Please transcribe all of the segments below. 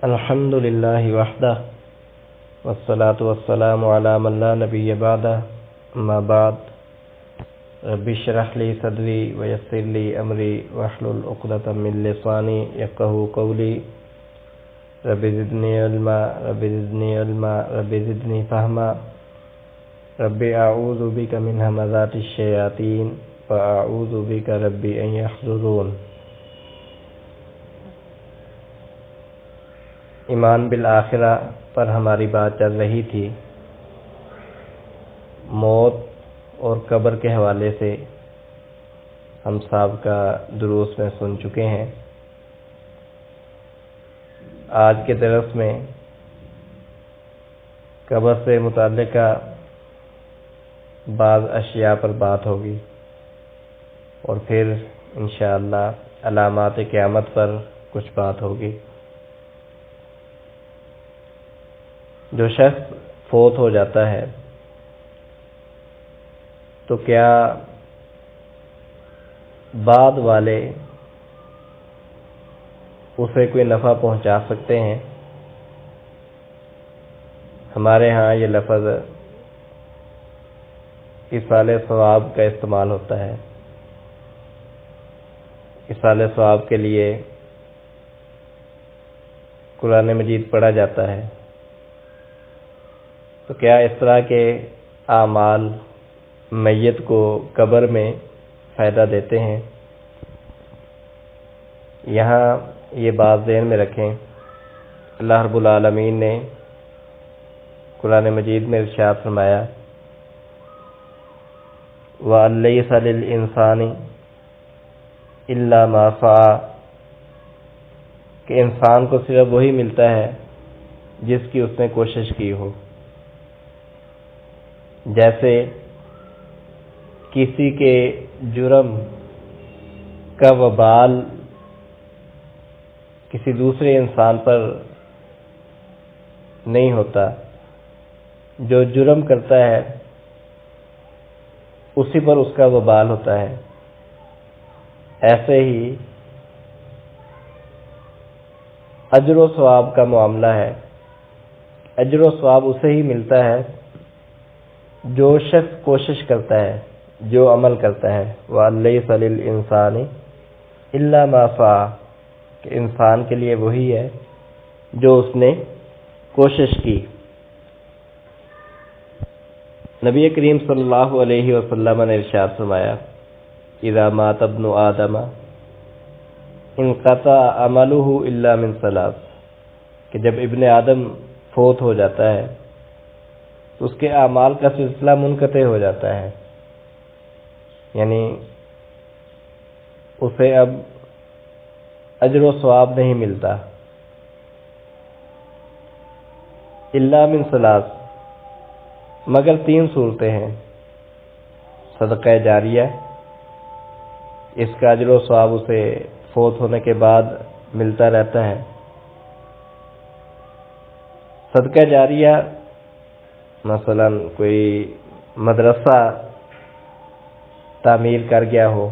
الحمد للہ وحدہ والصلاة والسلام علی من لا نبی بعدہ اما بعد رب اشرح لی صدری ویسر لی امری واحلل عقدۃ من لسانی یفقہوا قولی رب زدنی علما رب زدنی علما رب زدنی فہما رب اعوذ بک من ہمزات الشیاطین واعوذ بک رب ان یحضرون۔ ایمان بالآخرہ پر ہماری بات چل رہی تھی۔ موت اور قبر کے حوالے سے ہم سابقہ دروس میں سن چکے ہیں۔ آج کے درس میں قبر سے متعلقہ بعض اشیاء پر بات ہوگی اور پھر انشاءاللہ علامات قیامت پر کچھ بات ہوگی۔ جو شخص فوت ہو جاتا ہے تو کیا بعد والے اسے کوئی نفع پہنچا سکتے ہیں؟ ہمارے ہاں یہ لفظ ایصال ثواب کا استعمال ہوتا ہے۔ ایصال ثواب کے لیے قرآن مجید پڑھا جاتا ہے۔ تو کیا اس طرح کے اعمال میت کو قبر میں فائدہ دیتے ہیں؟ یہاں یہ بات ذہن میں رکھیں، اللہ رب العالمین نے قرآن مجید میں ارشاد فرمایا وَأَن لَّيْسَ لِلْإِنسَانِ إِلَّا مَا سَعَىٰ، کہ انسان کو صرف وہی ملتا ہے جس کی اس نے کوشش کی ہو۔ جیسے کسی کے جرم کا وبال کسی دوسرے انسان پر نہیں ہوتا، جو جرم کرتا ہے اسی پر اس کا وبال ہوتا ہے، ایسے ہی اجر و ثواب کا معاملہ ہے۔ اجر و ثواب اسے ہی ملتا ہے جو شخص کوشش کرتا ہے، جو عمل کرتا ہے۔ وَلَيْسَ لِلْإِنسَانِ إِلَّا مَا سَعَىٰ، کہ انسان کے لیے وہی ہے جو اس نے کوشش کی۔ نبی کریم صلی اللہ علیہ وسلم نے ارشاد فرمایا اذا مات ابن آدم انقطع عمله الا من ثلاث، کہ جب ابن آدم فوت ہو جاتا ہے تو اس کے اعمال کا سلسلہ منقطع ہو جاتا ہے، یعنی اسے اب اجر و ثواب نہیں ملتا۔ الا من ثلاث، مگر تین صورتیں ہیں۔ صدقہ جاریہ، اس کا اجر و ثواب اسے فوت ہونے کے بعد ملتا رہتا ہے۔ صدقہ جاریہ مثلا کوئی مدرسہ تعمیر کر گیا ہو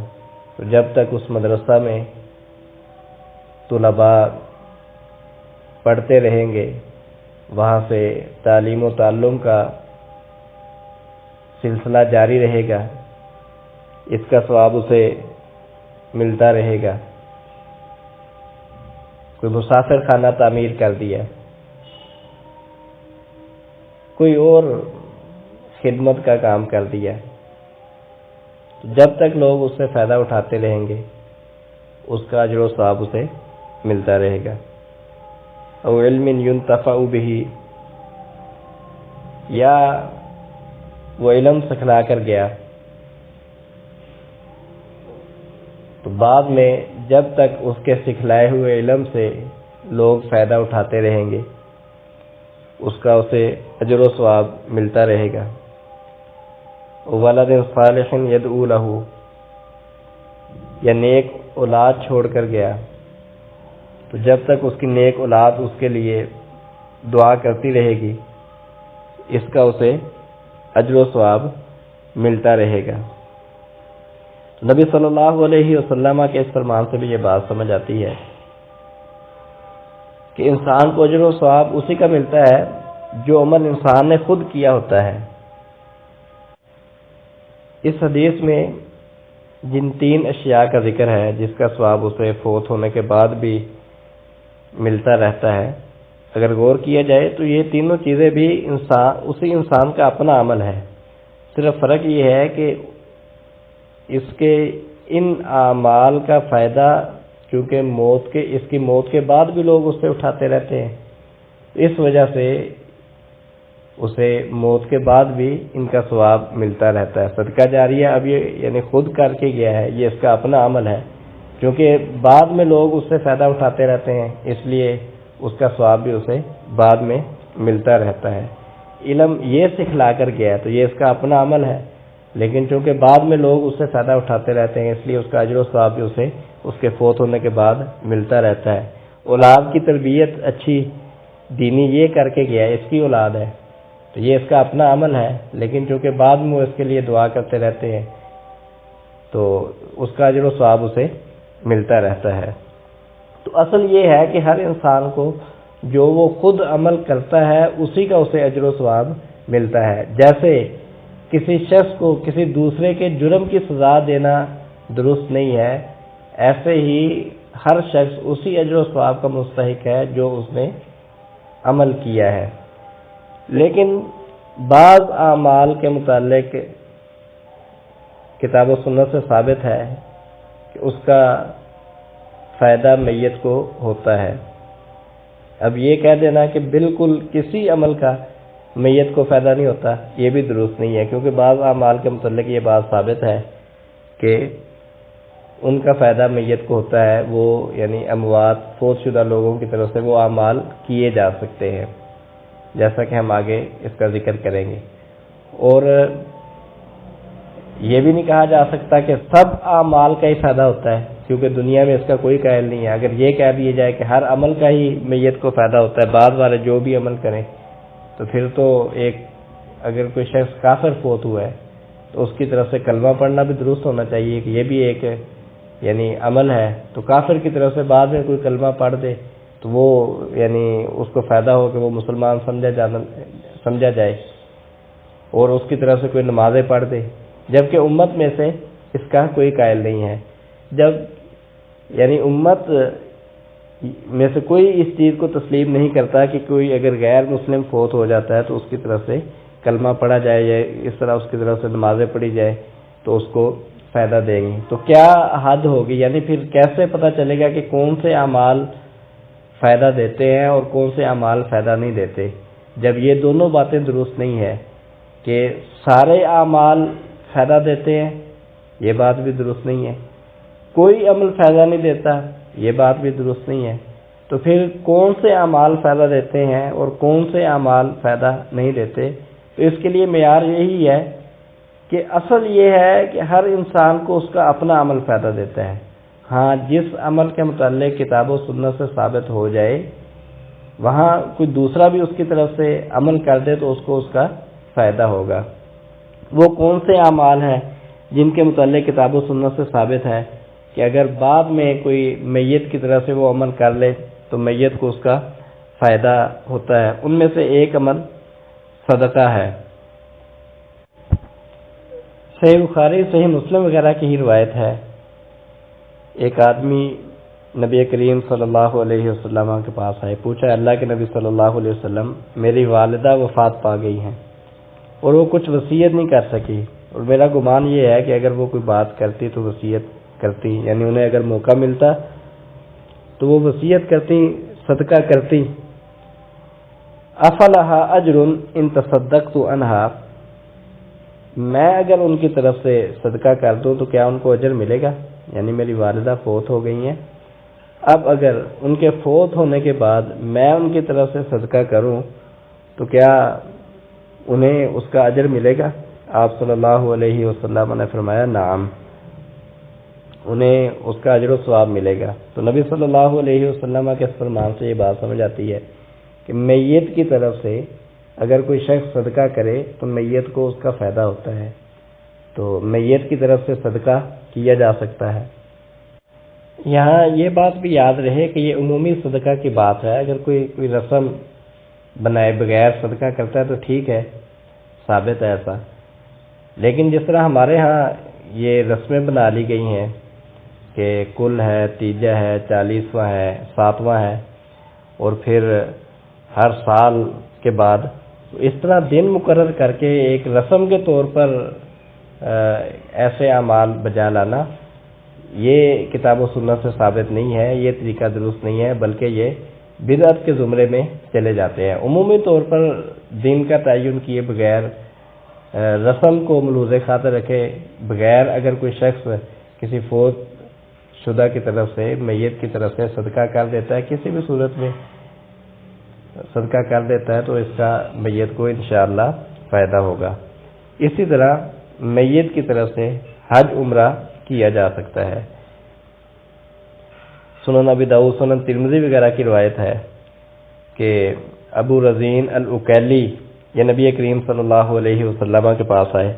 تو جب تک اس مدرسہ میں طلباء پڑھتے رہیں گے، وہاں سے تعلیم و تعلم کا سلسلہ جاری رہے گا، اس کا ثواب اسے ملتا رہے گا۔ کوئی مسافر خانہ تعمیر کر دیا، کوئی اور خدمت کا کام کر دیا، جب تک لوگ اس سے فائدہ اٹھاتے رہیں گے اس کا اجر و ثواب اسے ملتا رہے گا۔ او علم ينتفع به، یا وہ علم سکھلا کر گیا تو بعد میں جب تک اس کے سکھلائے ہوئے علم سے لوگ فائدہ اٹھاتے رہیں گے اس کا اسے اجر و ثواب ملتا رہے گا۔ ولد صالح یدعو لہ، یا نیک اولاد چھوڑ کر گیا تو جب تک اس کی نیک اولاد اس کے لیے دعا کرتی رہے گی اس کا اسے اجر و ثواب ملتا رہے گا۔ نبی صلی اللہ علیہ وسلم کے اس فرمان سے بھی یہ بات سمجھ آتی ہے کہ انسان کو اجر و ثواب اسی کا ملتا ہے جو عمل انسان نے خود کیا ہوتا ہے۔ اس حدیث میں جن 3 اشیاء کا ذکر ہے جس کا ثواب اسے فوت ہونے کے بعد بھی ملتا رہتا ہے، اگر غور کیا جائے تو یہ تینوں چیزیں بھی اسی انسان کا اپنا عمل ہے، صرف فرق یہ ہے کہ اس کے ان اعمال کا فائدہ چونکہ اس کی موت کے بعد بھی لوگ اس سے اٹھاتے رہتے ہیں، اس وجہ سے اسے موت کے بعد بھی ان کا ثواب ملتا رہتا ہے۔ صدقہ جاریہ اب یہ یعنی خود کر کے گیا ہے، یہ اس کا اپنا عمل ہے، کیونکہ بعد میں لوگ اس سے فائدہ اٹھاتے رہتے ہیں، اس لیے اس کا ثواب بھی اسے بعد میں ملتا رہتا ہے۔ علم یہ سکھلا کر گیا ہے تو یہ اس کا اپنا عمل ہے، لیکن چونکہ بعد میں لوگ اس سے فائدہ اٹھاتے رہتے ہیں، اس لیے اس کا اجر و ثواب بھی اسے اس کے فوت ہونے کے بعد ملتا رہتا ہے۔ اولاد کی تربیت اچھی دینی یہ کر کے گیا ہے، اس کی اولاد ہے تو یہ اس کا اپنا عمل ہے، لیکن چونکہ بعد میں وہ اس کے لیے دعا کرتے رہتے ہیں تو اس کا اجر و ثواب اسے ملتا رہتا ہے۔ تو اصل یہ ہے کہ ہر انسان کو جو وہ خود عمل کرتا ہے اسی کا اسے اجر و ثواب ملتا ہے۔ جیسے کسی شخص کو کسی دوسرے کے جرم کی سزا دینا درست نہیں ہے، ایسے ہی ہر شخص اسی اجر و ثواب کا مستحق ہے جو اس نے عمل کیا ہے۔ لیکن بعض اعمال کے متعلق کتاب و سنت سے ثابت ہے کہ اس کا فائدہ میت کو ہوتا ہے۔ اب یہ کہہ دینا کہ بالکل کسی عمل کا میت کو فائدہ نہیں ہوتا، یہ بھی درست نہیں ہے، کیونکہ بعض اعمال کے متعلق یہ بات ثابت ہے کہ ان کا فائدہ میت کو ہوتا ہے، وہ یعنی اموات فوت شدہ لوگوں کی طرف سے وہ اعمال کیے جا سکتے ہیں، جیسا کہ ہم آگے اس کا ذکر کریں گے۔ اور یہ بھی نہیں کہا جا سکتا کہ سب اعمال کا ہی فائدہ ہوتا ہے، کیونکہ دنیا میں اس کا کوئی قائل نہیں ہے۔ اگر یہ کہہ دیا جائے کہ ہر عمل کا ہی میت کو فائدہ ہوتا ہے، بعد والے جو بھی عمل کریں، تو پھر تو اگر کوئی شخص کافر فوت ہوا ہے تو اس کی طرف سے کلمہ پڑھنا بھی درست ہونا چاہیے کہ یہ بھی ایک یعنی عمل ہے، تو کافر کی طرف سے بعد میں کوئی کلمہ پڑھ دے تو وہ یعنی اس کو فائدہ ہو کہ وہ مسلمان سمجھا جائے، اور اس کی طرف سے کوئی نمازیں پڑھ دے، جبکہ امت میں سے اس کا کوئی قائل نہیں ہے۔ جب یعنی امت میں سے کوئی اس چیز کو تسلیم نہیں کرتا کہ کوئی اگر غیر مسلم فوت ہو جاتا ہے تو اس کی طرف سے کلمہ پڑھا جائے یا اس طرح اس کی طرف سے نمازیں پڑھی جائے تو اس کو فائدہ دیں گی، تو کیا حد ہوگی؟ یعنی پھر کیسے پتہ چلے گا کہ کون سے اعمال فائدہ دیتے ہیں اور کون سے اعمال فائدہ نہیں دیتے، جب یہ دونوں باتیں درست نہیں ہے کہ سارے اعمال فائدہ دیتے ہیں، یہ بات بھی درست نہیں ہے، کوئی عمل فائدہ نہیں دیتا، یہ بات بھی درست نہیں ہے، تو پھر کون سے اعمال فائدہ دیتے ہیں اور کون سے اعمال فائدہ نہیں دیتے؟ تو اس کے لیے معیار یہی ہے کہ اصل یہ ہے کہ ہر انسان کو اس کا اپنا عمل فائدہ دیتا ہے۔ ہاں، جس عمل کے متعلق کتاب و سنت سے ثابت ہو جائے وہاں کوئی دوسرا بھی اس کی طرف سے عمل کر دے تو اس کو اس کا فائدہ ہوگا۔ وہ کون سے اعمال ہیں جن کے متعلق کتاب و سنت سے ثابت ہے کہ اگر بعد میں کوئی میت کی طرف سے وہ عمل کر لے تو میت کو اس کا فائدہ ہوتا ہے؟ ان میں سے ایک عمل صدقہ ہے۔ صحیح بخاری، صحیح مسلم وغیرہ کی ہی روایت ہے، ایک آدمی نبی کریم صلی اللہ علیہ وسلم کے پاس آئے، پوچھا اللہ کے نبی صلی اللہ علیہ وسلم، میری والدہ وفات پا گئی ہیں اور وہ کچھ وصیت نہیں کر سکی، اور میرا گمان یہ ہے کہ اگر وہ کوئی بات کرتی تو وصیت کرتی، یعنی انہیں اگر موقع ملتا تو وہ وصیت کرتی، صدقہ کرتی۔ افلھا اجر ان تصدقت عنہا، میں اگر ان کی طرف سے صدقہ کر دوں تو کیا ان کو اجر ملے گا؟ یعنی میری والدہ فوت ہو گئی ہیں، اب اگر ان کے فوت ہونے کے بعد میں ان کی طرف سے صدقہ کروں تو کیا انہیں اس کا اجر ملے گا؟ آپ صلی اللہ علیہ وسلم نے فرمایا نعم، انہیں اس کا اجر و ثواب ملے گا۔ تو نبی صلی اللہ علیہ وسلم کے اس فرمان سے یہ بات سمجھ آتی ہے کہ میت کی طرف سے اگر کوئی شخص صدقہ کرے تو میت کو اس کا فائدہ ہوتا ہے، تو میت کی طرف سے صدقہ کیا جا سکتا ہے۔ یہاں یہ بات بھی یاد رہے کہ یہ عمومی صدقہ کی بات ہے. اگر کوئی رسم بنائے بغیر صدقہ کرتا ہے تو ٹھیک ہے، ثابت ہے ایسا. لیکن جس طرح ہمارے ہاں یہ رسمیں بنا لی گئی ہیں کہ کل ہے، تیجا ہے، 40واں ہے، 7واں ہے، اور پھر ہر سال کے بعد اس طرح دن مقرر کر کے ایک رسم کے طور پر ایسے اعمال بجا لانا، یہ کتاب و سنت سے ثابت نہیں ہے، یہ طریقہ درست نہیں ہے، بلکہ یہ بدعت کے زمرے میں چلے جاتے ہیں. عمومی طور پر دن کا تعین کیے بغیر، رسم کو ملحوظ خاطر رکھے بغیر اگر کوئی شخص کسی فوت شدہ کی طرف سے، میت کی طرف سے صدقہ کر دیتا ہے، کسی بھی صورت میں صدقہ کر دیتا ہے، تو اس کا میت کو انشاءاللہ فائدہ ہوگا. اسی طرح میت کی طرف سے حج عمرہ کیا جا سکتا ہے. سنن ابی داؤد، سنن ترمذی وغیرہ کی روایت ہے کہ ابو رزین العقیلی یہ نبی کریم صلی اللہ علیہ وسلم کے پاس آئے،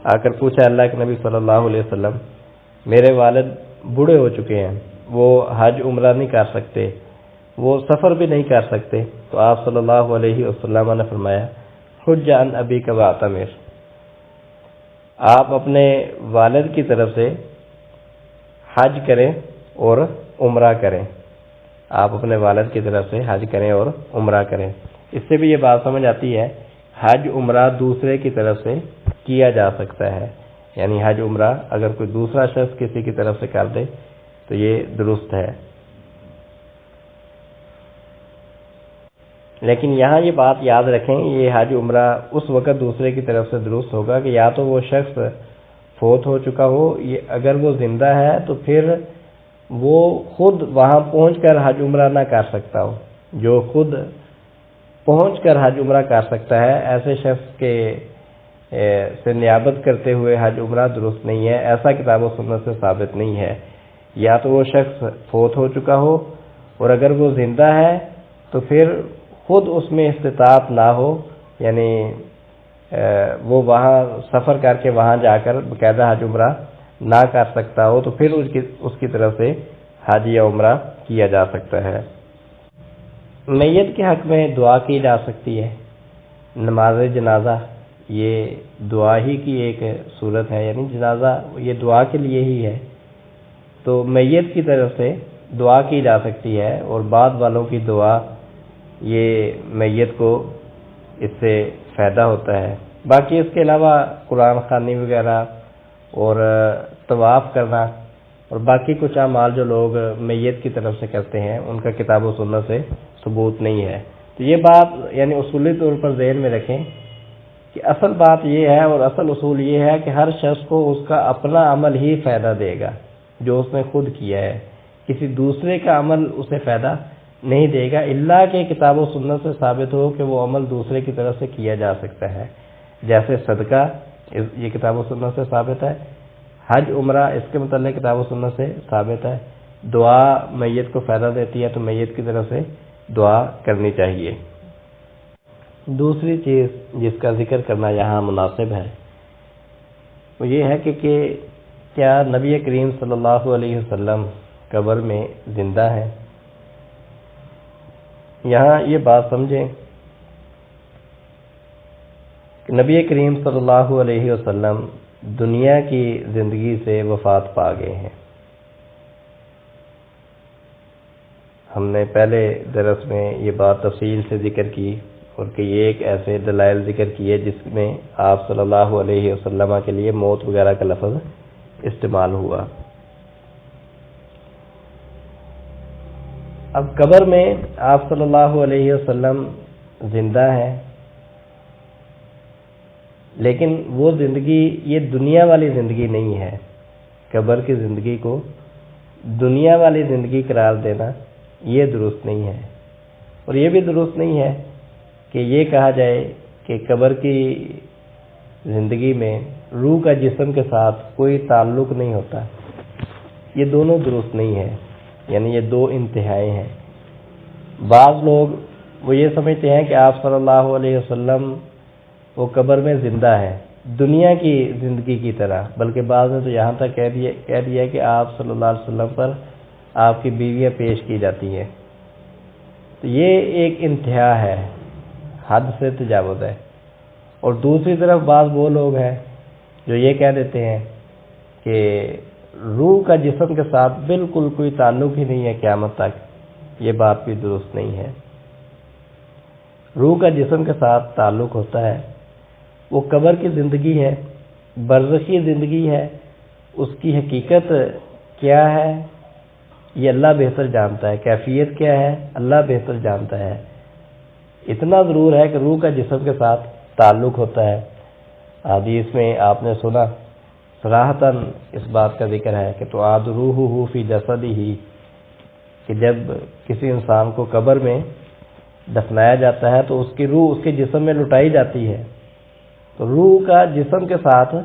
آ کر پوچھا اللہ کے نبی صلی اللہ علیہ وسلم، میرے والد بوڑھے ہو چکے ہیں، وہ حج عمرہ نہیں کر سکتے، وہ سفر بھی نہیں کر سکتے. تو آپ صلی اللہ علیہ وسلم نے فرمایا، حج عن ابیک واعتمر، آپ اپنے والد کی طرف سے حج کریں اور عمرہ کریں. آپ اپنے والد کی طرف سے حج کریں اور عمرہ کریں. اس سے بھی یہ بات سمجھ آتی ہے حج عمرہ دوسرے کی طرف سے کیا جا سکتا ہے، یعنی حج عمرہ اگر کوئی دوسرا شخص کسی کی طرف سے کر دے تو یہ درست ہے. لیکن یہاں یہ بات یاد رکھیں، یہ حج عمرہ اس وقت دوسرے کی طرف سے درست ہوگا کہ یا تو وہ شخص فوت ہو چکا ہو، اگر وہ زندہ ہے تو پھر وہ خود وہاں پہنچ کر حج عمرہ نہ کر سکتا ہو. جو خود پہنچ کر حج عمرہ کر سکتا ہے، ایسے شخص کے سے نیابت کرتے ہوئے حج عمرہ درست نہیں ہے، ایسا کتاب و سنت سے ثابت نہیں ہے. یا تو وہ شخص فوت ہو چکا ہو، اور اگر وہ زندہ ہے تو پھر خود اس میں استطاعت نہ ہو، یعنی وہ وہاں سفر کر کے وہاں جا کر باقاعدہ حج عمرہ نہ کر سکتا ہو، تو پھر اس کی طرف سے حج یا عمرہ کیا جا سکتا ہے. میت کے حق میں دعا کی جا سکتی ہے. نماز جنازہ یہ دعا ہی کی ایک صورت ہے، یعنی جنازہ یہ دعا کے لیے ہی ہے، تو میت کی طرف سے دعا کی جا سکتی ہے، اور بعد والوں کی دعا یہ میت کو اس سے فائدہ ہوتا ہے. باقی اس کے علاوہ قرآن خوانی وغیرہ اور طواف کرنا اور باقی کچھ اعمال جو لوگ میت کی طرف سے کرتے ہیں، ان کا کتاب و سنت سے ثبوت نہیں ہے. تو یہ بات یعنی اصولی طور پر ذہن میں رکھیں کہ اصل بات یہ ہے اور اصل اصول یہ ہے کہ ہر شخص کو اس کا اپنا عمل ہی فائدہ دے گا جو اس نے خود کیا ہے، کسی دوسرے کا عمل اسے فائدہ نہیں دے گا، الا کہ کتاب و سنت سے ثابت ہو کہ وہ عمل دوسرے کی طرف سے کیا جا سکتا ہے. جیسے صدقہ یہ کتاب و سنت سے ثابت ہے، حج عمرہ اس کے متعلق کتاب و سنت سے ثابت ہے، دعا میت کو فائدہ دیتی ہے تو میت کی طرف سے دعا کرنی چاہیے. دوسری چیز جس کا ذکر کرنا یہاں مناسب ہے وہ یہ ہے کہ کیا نبی کریم صلی اللہ علیہ وسلم قبر میں زندہ ہیں. یہاں یہ بات سمجھیں کہ نبی کریم صلی اللہ علیہ وسلم دنیا کی زندگی سے وفات پا گئے ہیں. ہم نے پہلے درس میں یہ بات تفصیل سے ذکر کی اور کہ یہ ایک ایسے دلائل ذکر کیے جس میں آپ صلی اللہ علیہ وسلم کے لیے موت وغیرہ کا لفظ استعمال ہوا. اب قبر میں آپ صلی اللہ علیہ وسلم زندہ ہیں، لیکن وہ زندگی یہ دنیا والی زندگی نہیں ہے. قبر کی زندگی کو دنیا والی زندگی قرار دینا یہ درست نہیں ہے، اور یہ بھی درست نہیں ہے کہ یہ کہا جائے کہ قبر کی زندگی میں روح کا جسم کے ساتھ کوئی تعلق نہیں ہوتا. یہ دونوں درست نہیں ہے، یعنی یہ دو انتہائیں ہیں. بعض لوگ وہ یہ سمجھتے ہیں کہ آپ صلی اللہ علیہ وسلم وہ قبر میں زندہ ہے دنیا کی زندگی کی طرح، بلکہ بعض نے تو یہاں تک کہہ دیا کہ آپ صلی اللہ علیہ وسلم پر آپ کی بیویاں پیش کی جاتی ہیں۔ تو یہ ایک انتہا ہے، حد سے تجاوز ہے۔ اور دوسری طرف بعض وہ لوگ ہیں جو یہ کہہ دیتے ہیں کہ روح کا جسم کے ساتھ بالکل کوئی تعلق ہی نہیں ہے قیامت تک۔ یہ بات بھی درست نہیں ہے۔ روح کا جسم کے ساتھ تعلق ہوتا ہے، وہ قبر کی زندگی ہے، برزخی زندگی ہے، اس کی حقیقت کیا ہے یہ اللہ بہتر جانتا ہے، کیفیت کیا ہے اللہ بہتر جانتا ہے۔ اتنا ضرور ہے کہ روح کا جسم کے ساتھ تعلق ہوتا ہے۔ حدیث میں آپ نے سنا صراحتاً اس بات کا ذکر ہے کہ تعاد روحہ فی جسدہ، کہ جب کسی انسان کو قبر میں دفنایا جاتا ہے تو اس کی روح اس کے جسم میں لٹائی جاتی ہے۔ تو روح کا جسم کے ساتھ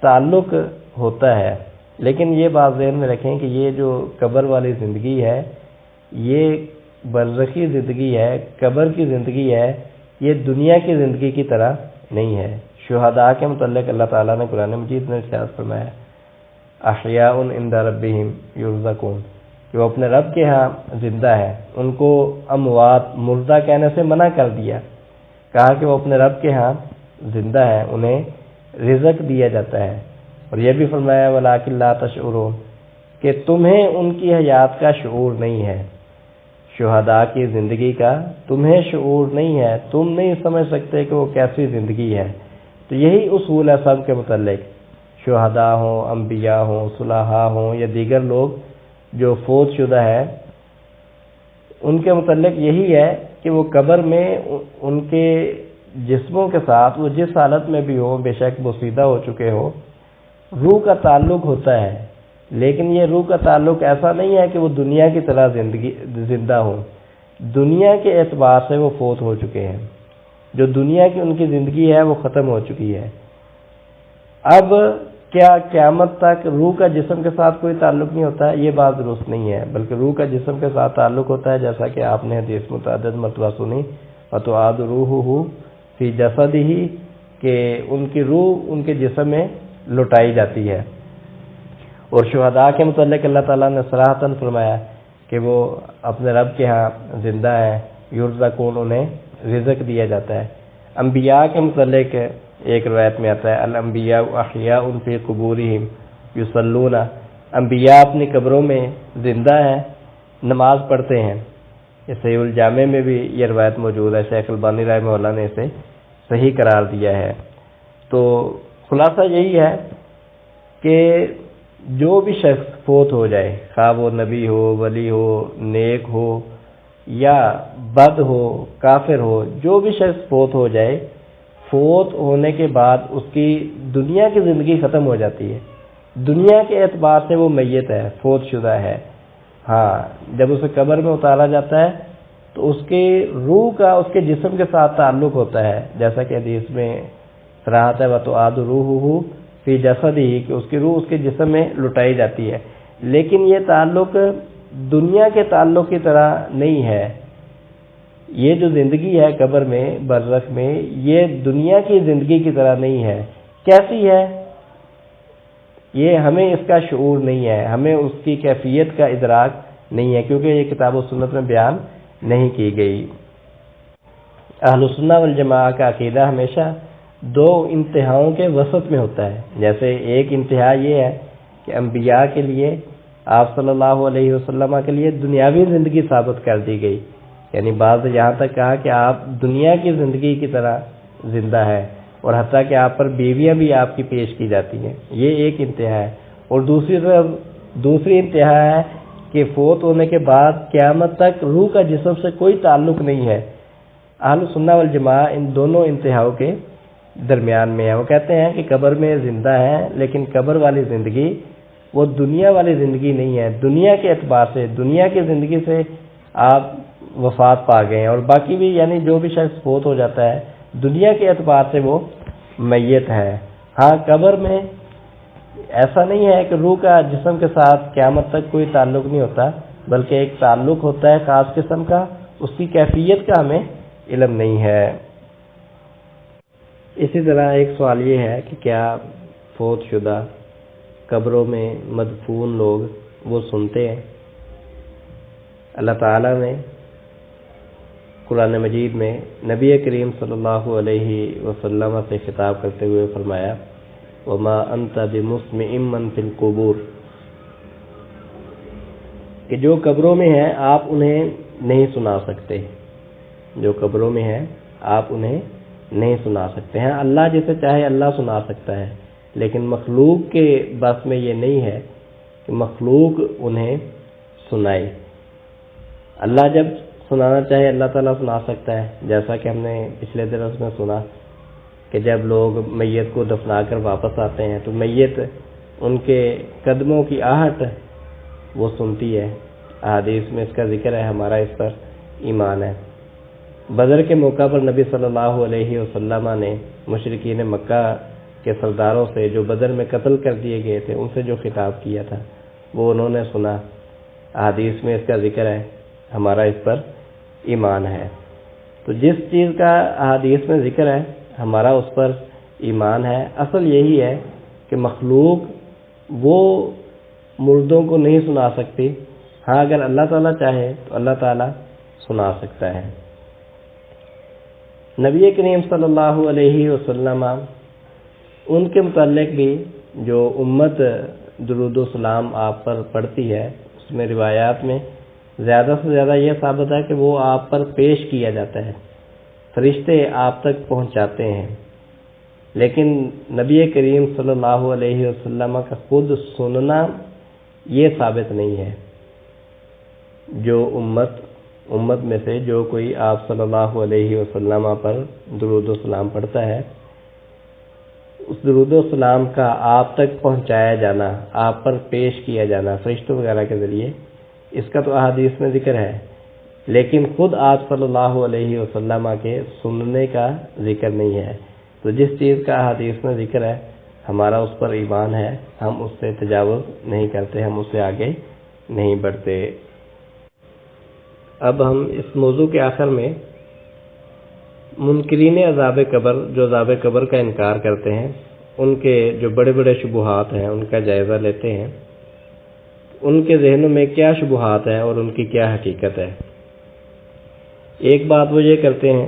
تعلق ہوتا ہے، لیکن یہ بات ذہن میں رکھیں کہ یہ جو قبر والی زندگی ہے یہ برزخی زندگی ہے، قبر کی زندگی ہے، یہ دنیا کی زندگی کی طرح نہیں ہے۔ شہداء کے متعلق اللہ تعالیٰ نے قرآن مجید میں ارشاد فرمایا احیاء عند ربہم یرزقون، کہ وہ اپنے رب کے ہاں زندہ ہے۔ ان کو اموات مردہ کہنے سے منع کر دیا، کہا کہ وہ اپنے رب کے ہاں زندہ ہے، انہیں رزق دیا جاتا ہے۔ اور یہ بھی فرمایا ولکن لا تشعرون، کہ تمہیں ان کی حیات کا شعور نہیں ہے، شہداء کی زندگی کا تمہیں شعور نہیں ہے، تم نہیں سمجھ سکتے کہ وہ کیسی زندگی ہے۔ تو یہی اصول ہے سب کے متعلق، شہداء ہوں، انبیاء ہوں، صلحاء ہوں یا دیگر لوگ جو فوت شدہ ہے، ان کے متعلق یہی ہے کہ وہ قبر میں ان کے جسموں کے ساتھ وہ جس حالت میں بھی ہو، بے شک بوسیدہ ہو چکے ہو، روح کا تعلق ہوتا ہے۔ لیکن یہ روح کا تعلق ایسا نہیں ہے کہ وہ دنیا کی طرح زندہ ہو، دنیا کے اعتبار سے وہ فوت ہو چکے ہیں، جو دنیا کی ان کی زندگی ہے وہ ختم ہو چکی ہے۔ اب کیا قیامت تک روح کا جسم کے ساتھ کوئی تعلق نہیں ہوتا ہے؟ یہ بات درست نہیں ہے، بلکہ روح کا جسم کے ساتھ تعلق ہوتا ہے، جیسا کہ آپ نے حدیث متعدد مرتبہ سنی وتعاد روحہ فی جسدہ، کہ ان کی روح ان کے جسم میں لٹائی جاتی ہے۔ اور شہداء کے متعلق اللہ تعالیٰ نے صراحتاً فرمایا کہ وہ اپنے رب کے ہاں زندہ ہے، یرزقون، انہیں رزق دیا جاتا ہے۔ انبیاء کے متعلق ایک روایت میں آتا ہے الانبیاء احیاء فی قبورہم یصلون، انبیاء اپنی قبروں میں زندہ ہیں، نماز پڑھتے ہیں۔ یہ صحیح الجامع میں بھی یہ روایت موجود ہے، شیخ البانی رحمہ اللہ نے اسے صحیح قرار دیا ہے۔ تو خلاصہ یہی ہے کہ جو بھی شخص فوت ہو جائے، خواہ وہ نبی ہو، ولی ہو، نیک ہو یا بد ہو، کافر ہو، جو بھی شخص فوت ہو جائے، فوت ہونے کے بعد اس کی دنیا کی زندگی ختم ہو جاتی ہے، دنیا کے اعتبار سے وہ میت ہے، فوت شدہ ہے۔ ہاں، جب اسے قبر میں اتارا جاتا ہے تو اس کی روح کا اس کے جسم کے ساتھ تعلق ہوتا ہے، جیسا کہ حدیث میں صراحت ہے وتعاد روحہ فی جسدہ، کہ اس کی روح اس کے جسم میں لٹائی جاتی ہے۔ لیکن یہ تعلق دنیا کے تعلق کی طرح نہیں ہے۔ یہ جو زندگی ہے قبر میں، برزخ میں، یہ دنیا کی زندگی کی طرح نہیں ہے۔ کیسی ہے یہ ہمیں اس کا شعور نہیں ہے، ہمیں اس کی کیفیت کا ادراک نہیں ہے، کیونکہ یہ کتاب و سنت میں بیان نہیں کی گئی۔ اہل سنہ والجماعہ کا عقیدہ ہمیشہ دو انتہاؤں کے وسط میں ہوتا ہے۔ جیسے ایک انتہا یہ ہے کہ انبیاء کے لیے، آپ صلی اللہ علیہ وسلم کے لیے دنیاوی زندگی ثابت کر دی گئی، یعنی بعض یہاں تک کہا کہ آپ دنیا کی زندگی کی طرح زندہ ہے، اور حتیٰ کہ آپ پر بیویاں بھی آپ کی پیش کی جاتی ہیں۔ یہ ایک انتہا ہے۔ اور دوسری انتہا ہے کہ فوت ہونے کے بعد قیامت تک روح کا جسم سے کوئی تعلق نہیں ہے۔ اہل سنہ والجماعہ ان دونوں انتہاؤں کے درمیان میں ہے۔ وہ کہتے ہیں کہ قبر میں زندہ ہے، لیکن قبر والی زندگی وہ دنیا والی زندگی نہیں ہے، دنیا کے اعتبار سے، دنیا کی زندگی سے آپ وفات پا گئے ہیں، اور باقی بھی یعنی جو بھی شخص فوت ہو جاتا ہے دنیا کے اعتبار سے وہ میت ہے۔ ہاں، قبر میں ایسا نہیں ہے کہ روح کا جسم کے ساتھ قیامت تک کوئی تعلق نہیں ہوتا، بلکہ ایک تعلق ہوتا ہے خاص قسم کا، اس کی کیفیت کا ہمیں علم نہیں ہے۔ اسی طرح ایک سوال یہ ہے کہ کیا فوت شدہ قبروں میں مدفون لوگ وہ سنتے ہیں؟ اللہ تعالیٰ نے قرآن مجید میں نبی کریم صلی اللہ علیہ وسلم سے خطاب کرتے ہوئے فرمایا وما انت بمسمع من فی القبور، کہ جو قبروں میں ہیں آپ انہیں نہیں سنا سکتے، جو قبروں میں ہیں آپ انہیں نہیں سنا سکتے ہیں۔ اللہ جسے چاہے اللہ سنا سکتا ہے، لیکن مخلوق کے بس میں یہ نہیں ہے کہ مخلوق انہیں سنائے۔ اللہ جب سنانا چاہے اللہ تعالیٰ سنا سکتا ہے، جیسا کہ ہم نے پچھلے درس میں سنا کہ جب لوگ میت کو دفنا کر واپس آتے ہیں تو میت ان کے قدموں کی آہٹ وہ سنتی ہے۔ احادیث میں اس کا ذکر ہے، ہمارا اس پر ایمان ہے۔ بدر کے موقع پر نبی صلی اللہ علیہ وسلم نے مشرکین مکہ کے سرداروں سے جو بدر میں قتل کر دیے گئے تھے ان سے جو خطاب کیا تھا وہ انہوں نے سنا۔ احادیث میں اس کا ذکر ہے، ہمارا اس پر ایمان ہے۔ تو جس چیز کا احادیث میں ذکر ہے ہمارا اس پر ایمان ہے۔ اصل یہی ہے کہ مخلوق وہ مردوں کو نہیں سنا سکتی، ہاں اگر اللہ تعالیٰ چاہے تو اللہ تعالیٰ سنا سکتا ہے۔ نبی کریم صلی اللہ علیہ وسلم ان کے متعلق بھی جو امت درود و سلام آپ پر پڑھتی ہے اس میں روایات میں زیادہ سے زیادہ یہ ثابت ہے کہ وہ آپ پر پیش کیا جاتا ہے، فرشتے آپ تک پہنچاتے ہیں، لیکن نبی کریم صلی اللہ علیہ وسلم کا خود سننا یہ ثابت نہیں ہے۔ جو امت میں سے جو کوئی آپ صلی اللہ علیہ وسلم پر درود و سلام پڑھتا ہے، اس درود و سلام کا آپ تک پہنچایا جانا، آپ پر پیش کیا جانا فرشتوں وغیرہ کے ذریعے، اس کا تو احادیث میں ذکر ہے، لیکن خود آپ صلی اللہ علیہ وسلم کے سننے کا ذکر نہیں ہے۔ تو جس چیز کا احادیث میں ذکر ہے ہمارا اس پر ایمان ہے، ہم اس سے تجاوز نہیں کرتے، ہم اس سے آگے نہیں بڑھتے۔ اب ہم اس موضوع کے آخر میں منکرین عذاب قبر جو عذاب قبر کا انکار کرتے ہیں ان کے جو بڑے بڑے شبہات ہیں ان کا جائزہ لیتے ہیں، ان کے ذہنوں میں کیا شبہات ہیں اور ان کی کیا حقیقت ہے۔ ایک بات وہ یہ کرتے ہیں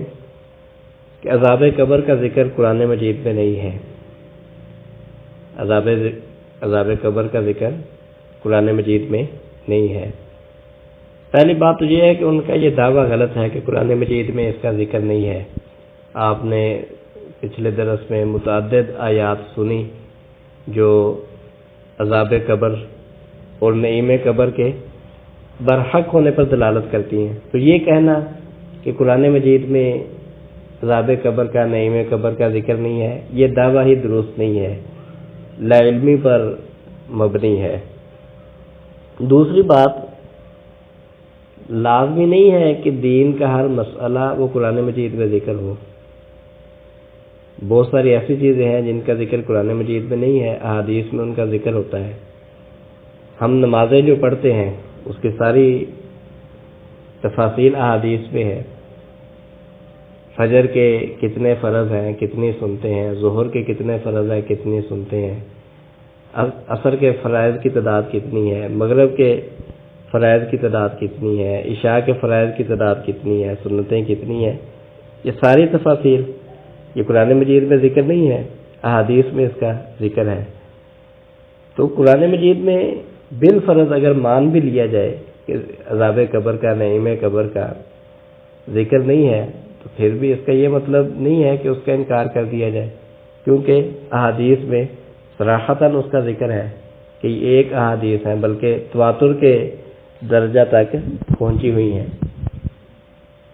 کہ عذاب قبر کا ذکر قرآن مجید میں نہیں ہے، عذاب قبر کا ذکر قرآن مجید میں نہیں ہے۔ پہلی بات تو یہ ہے کہ ان کا یہ دعویٰ غلط ہے کہ قرآن مجید میں اس کا ذکر نہیں ہے۔ آپ نے پچھلے درس میں متعدد آیات سنی جو عذاب قبر اور نعیم قبر کے برحق ہونے پر دلالت کرتی ہیں، تو یہ کہنا کہ قرآن مجید میں عذاب قبر کا نعیم قبر کا ذکر نہیں ہے، یہ دعویٰ ہی درست نہیں ہے، لا علمی پر مبنی ہے۔ دوسری بات، لازمی نہیں ہے کہ دین کا ہر مسئلہ وہ قرآن مجید میں ذکر ہو۔ بہت ساری ایسی چیزیں ہیں جن کا ذکر قرآن مجید میں نہیں ہے، احادیث میں ان کا ذکر ہوتا ہے۔ ہم نمازیں جو پڑھتے ہیں اس کی ساری تفاصیل احادیث میں ہے۔ فجر کے کتنے فرض ہیں، کتنی سنتے ہیں، ظہر کے کتنے فرض ہیں، کتنی سنتے ہیں، عصر کے فرائض کی تعداد کتنی ہے، مغرب کے فرائض کی تعداد کتنی ہے، عشاء کے فرائض کی تعداد کتنی ہے، سنتیں کتنی ہیں، یہ ساری تفاصیل یہ قرآن مجید میں ذکر نہیں ہے، احادیث میں اس کا ذکر ہے۔ تو قرآن مجید میں بالفرض اگر مان بھی لیا جائے کہ عذاب قبر کا نعیم قبر کا ذکر نہیں ہے تو پھر بھی اس کا یہ مطلب نہیں ہے کہ اس کا انکار کر دیا جائے، کیونکہ احادیث میں صراحتاً اس کا ذکر ہے کہ یہ ایک احادیث ہیں بلکہ تواتر کے درجہ تک پہنچی ہوئی ہیں،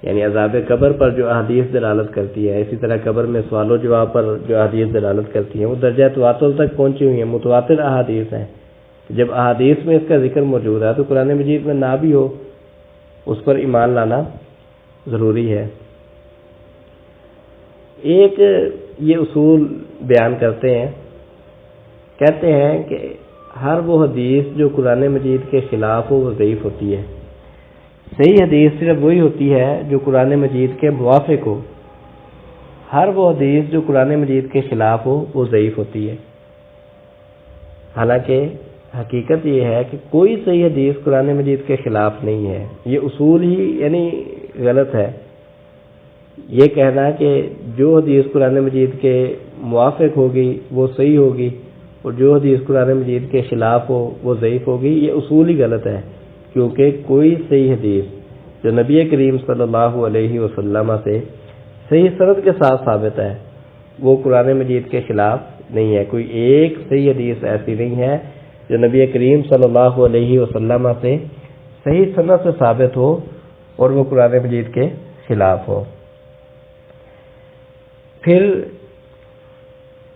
یعنی عذاب قبر پر جو احادیث دلالت کرتی ہے، اسی طرح قبر میں سوال و جواب پر جو احادیث دلالت کرتی ہیں وہ درجہ تواتر تک پہنچی ہوئی ہیں، متواتر احادیث ہیں۔ جب احادیث میں اس کا ذکر موجود ہے تو قرآن مجید میں نہ بھی ہو اس پر ایمان لانا ضروری ہے۔ ایک یہ اصول بیان کرتے ہیں، کہتے ہیں کہ ہر وہ حدیث جو قرآن مجید کے خلاف ہو وہ ضعیف ہوتی ہے، صحیح حدیث صرف وہی ہوتی ہے جو قرآن مجید کے موافق ہو، ہر وہ حدیث جو قرآن مجید کے خلاف ہو وہ ضعیف ہوتی ہے۔ حالانکہ حقیقت یہ ہے کہ کوئی صحیح حدیث قرآن مجید کے خلاف نہیں ہے. یہ اصول ہی یعنی غلط ہے. یہ کہنا کہ جو حدیث قرآن مجید کے موافق ہوگی وہ صحیح ہوگی اور جو حدیث قرآن مجید کے خلاف ہو وہ ضعیف ہوگی، یہ اصول ہی غلط ہے. کیونکہ کوئی صحیح حدیث جو نبی کریم صلی اللہ علیہ وسلم سے صحیح سند کے ساتھ ثابت ہے وہ قرآن مجید کے خلاف نہیں ہے. کوئی ایک صحیح حدیث ایسی نہیں ہے جو نبی کریم صلی اللہ علیہ وسلم سے صحیح سند سے ثابت ہو اور وہ قرآن مجید کے خلاف ہو. پھر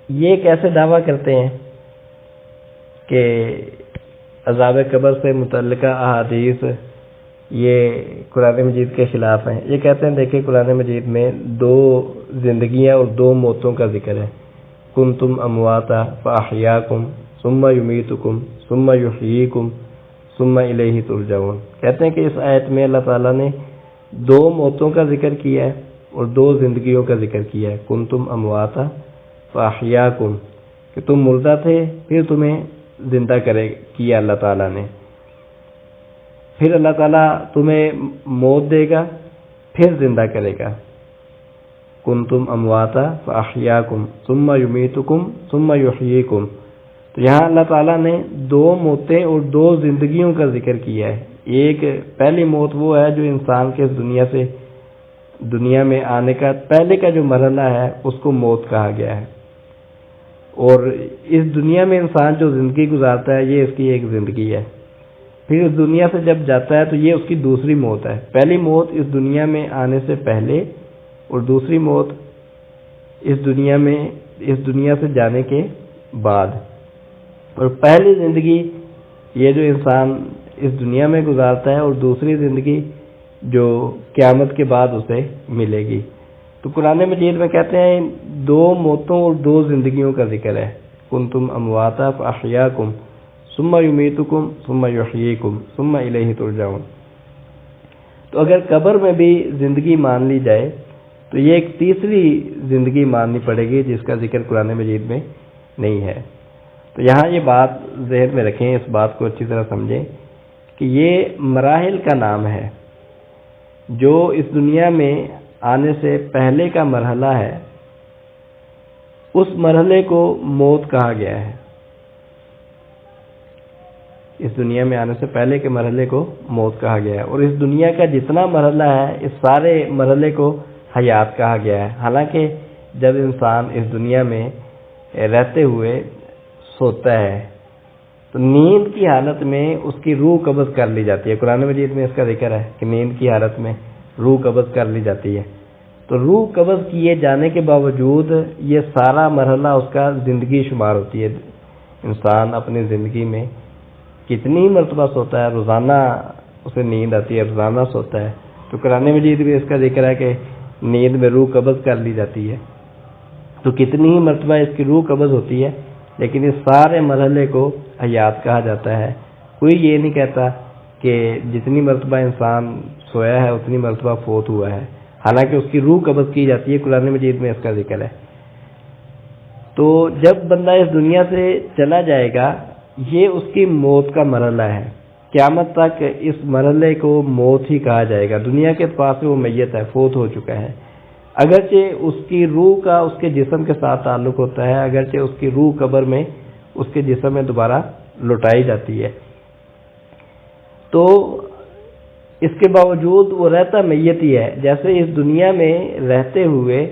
یہ کیسے دعویٰ کرتے ہیں کہ عذاب قبر سے متعلقہ احادیث یہ قرآن مجید کے خلاف ہیں؟ یہ کہتے ہیں دیکھیں قرآن مجید میں 2 زندگیاں اور 2 موتوں کا ذکر ہے. کنتم امواتا فاحیاکم ثم یمیتکم ثم یحییکم ثم الیہ ترجعون. کہتے ہیں کہ اس آیت میں اللہ تعالیٰ نے 2 موتوں کا ذکر کیا ہے اور 2 زندگیوں کا ذکر کیا ہے. کنتم امواتا فاحیاکم کہ تم مردہ تھے پھر تمہیں زندہ کیا اللہ تعالیٰ نے، پھر اللہ تعالیٰ تمہیں موت دے گا پھر زندہ کرے گا. کنتم امواتا فاحیاکم ثم یمیتکم ثم یحییکم. تو یہاں اللہ تعالیٰ نے 2 موتیں اور 2 زندگیوں کا ذکر کیا ہے. ایک پہلی موت وہ ہے جو انسان کے دنیا میں آنے کا پہلے کا جو مرحلہ ہے اس کو موت کہا گیا ہے. اور اس دنیا میں انسان جو زندگی گزارتا ہے یہ اس کی ایک زندگی ہے. پھر اس دنیا سے جب جاتا ہے تو یہ اس کی دوسری موت ہے. پہلی موت اس دنیا میں آنے سے پہلے اور دوسری موت اس دنیا سے جانے کے بعد. اور پہلی زندگی یہ جو انسان اس دنیا میں گزارتا ہے اور دوسری زندگی جو قیامت کے بعد اسے ملے گی. تو قرآن مجید میں کہتے ہیں 2 موتوں اور 2 زندگیوں کا ذکر ہے. کنتم امواتا فاحیاکم ثم یمیتکم ثم یحییکم ثم الیہ ترجعون. تو اگر قبر میں بھی زندگی مان لی جائے تو یہ ایک تیسری زندگی ماننی پڑے گی جس کا ذکر قرآن مجید میں نہیں ہے. تو یہاں یہ بات ذہن میں رکھیں، اس بات کو اچھی طرح سمجھیں کہ یہ مراحل کا نام ہے. جو اس دنیا میں آنے سے پہلے کا مرحلہ ہے اس مرحلے کو موت کہا گیا ہے. اس دنیا میں آنے سے پہلے کے مرحلے کو موت کہا گیا ہے. اور اس دنیا کا جتنا مرحلہ ہے اس سارے مرحلے کو حیات کہا گیا ہے. حالانکہ جب انسان اس دنیا میں رہتے ہوئے سوتا ہے تو نیند کی حالت میں اس کی روح قبض کر لی جاتی ہے. قرآن مجید میں اس کا ذکر ہے کہ نیند کی حالت میں روح قبض کر لی جاتی ہے. تو روح قبض کیے جانے کے باوجود یہ سارا مرحلہ اس کا زندگی شمار ہوتی ہے. انسان اپنی زندگی میں کتنی مرتبہ سوتا ہے، روزانہ اسے نیند آتی ہے، روزانہ سوتا ہے. تو قرآن مجید میں اس کا ذکر ہے کہ نیند میں روح قبض کر لی جاتی ہے. تو کتنی ہی مرتبہ اس کی روح قبض ہوتی ہے، لیکن اس سارے مرحلے کو حیات کہا جاتا ہے. کوئی یہ نہیں کہتا کہ جتنی مرتبہ انسان سویا ہے اتنی مرتبہ فوت ہوا ہے، حالانکہ اس کی روح قبض کی جاتی ہے. قرآن مجید میں اس کا ذکر ہے. تو جب بندہ اس دنیا سے چلا جائے گا یہ اس کی موت کا مرحلہ ہے. قیامت تک اس مرحلے کو موت ہی کہا جائے گا. دنیا کے اعتبار سے وہ میت ہے، فوت ہو چکا ہے. اگرچہ اس کی روح کا اس کے جسم کے ساتھ تعلق ہوتا ہے، اگرچہ اس کی روح قبر میں اس کے جسم میں دوبارہ لوٹائی جاتی ہے، تو اس کے باوجود وہ رہتا میت ہی ہے. جیسے اس دنیا میں رہتے ہوئے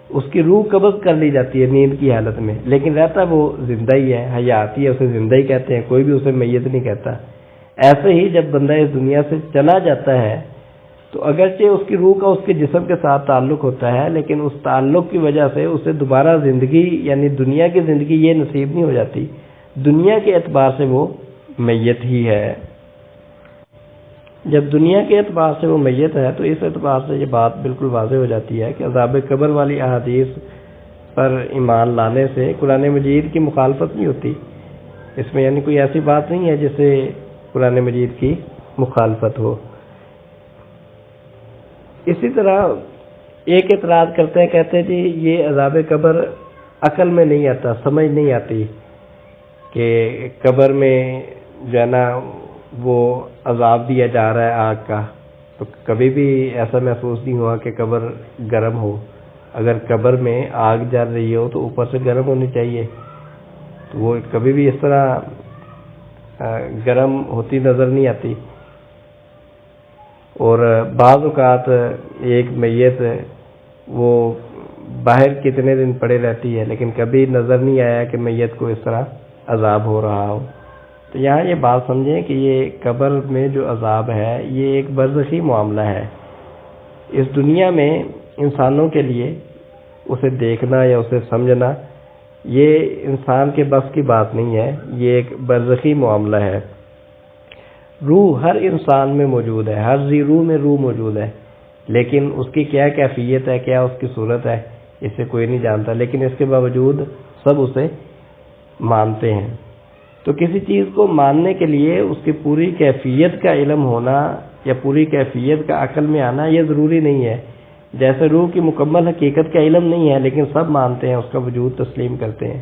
اس کی روح قبض کر لی جاتی ہے نیند کی حالت میں، لیکن رہتا وہ زندہ ہی ہے، حیاتی ہے، اسے زندہ ہی کہتے ہیں، کوئی بھی اسے میت نہیں کہتا. ایسے ہی جب بندہ اس دنیا سے چلا جاتا ہے تو اگرچہ اس کی روح کا اس کے جسم کے ساتھ تعلق ہوتا ہے، لیکن اس تعلق کی وجہ سے اسے دوبارہ زندگی یعنی دنیا کی زندگی یہ نصیب نہیں ہو جاتی. دنیا کے اعتبار سے وہ میت ہی ہے. جب دنیا کے اعتبار سے وہ میت ہے تو اس اعتبار سے یہ بات بالکل واضح ہو جاتی ہے کہ عذاب قبر والی احادیث پر ایمان لانے سے قرآن مجید کی مخالفت نہیں ہوتی. اس میں یعنی کوئی ایسی بات نہیں ہے جس سے قرآن مجید کی مخالفت ہو. اسی طرح ایک اعتراض کرتے ہیں، کہتے ہیں جی یہ عذاب قبر عقل میں نہیں آتا، سمجھ نہیں آتی. کہ قبر میں جو ہے نا وہ عذاب دیا جا رہا ہے آگ کا، تو کبھی بھی ایسا محسوس نہیں ہوا کہ قبر گرم ہو. اگر قبر میں آگ جل رہی ہو تو اوپر سے گرم ہونی چاہیے، تو وہ کبھی بھی اس طرح گرم ہوتی نظر نہیں آتی. اور بعض اوقات ایک میت وہ باہر کتنے دن پڑے رہتی ہے لیکن کبھی نظر نہیں آیا کہ میت کو اس طرح عذاب ہو رہا ہو. تو یہاں یہ بات سمجھیں کہ یہ قبر میں جو عذاب ہے یہ ایک برزخی معاملہ ہے. اس دنیا میں انسانوں کے لیے اسے دیکھنا یا اسے سمجھنا یہ انسان کے بس کی بات نہیں ہے، یہ ایک برزخی معاملہ ہے. روح ہر انسان میں موجود ہے، ہر ذی روح میں روح موجود ہے، لیکن اس کی کیا کیفیت ہے، کیا اس کی صورت ہے، اسے کوئی نہیں جانتا، لیکن اس کے باوجود سب اسے مانتے ہیں. تو کسی چیز کو ماننے کے لیے اس کی پوری کیفیت کا علم ہونا یا پوری کیفیت کا عقل میں آنا یہ ضروری نہیں ہے. جیسے روح کی مکمل حقیقت کا علم نہیں ہے لیکن سب مانتے ہیں، اس کا وجود تسلیم کرتے ہیں.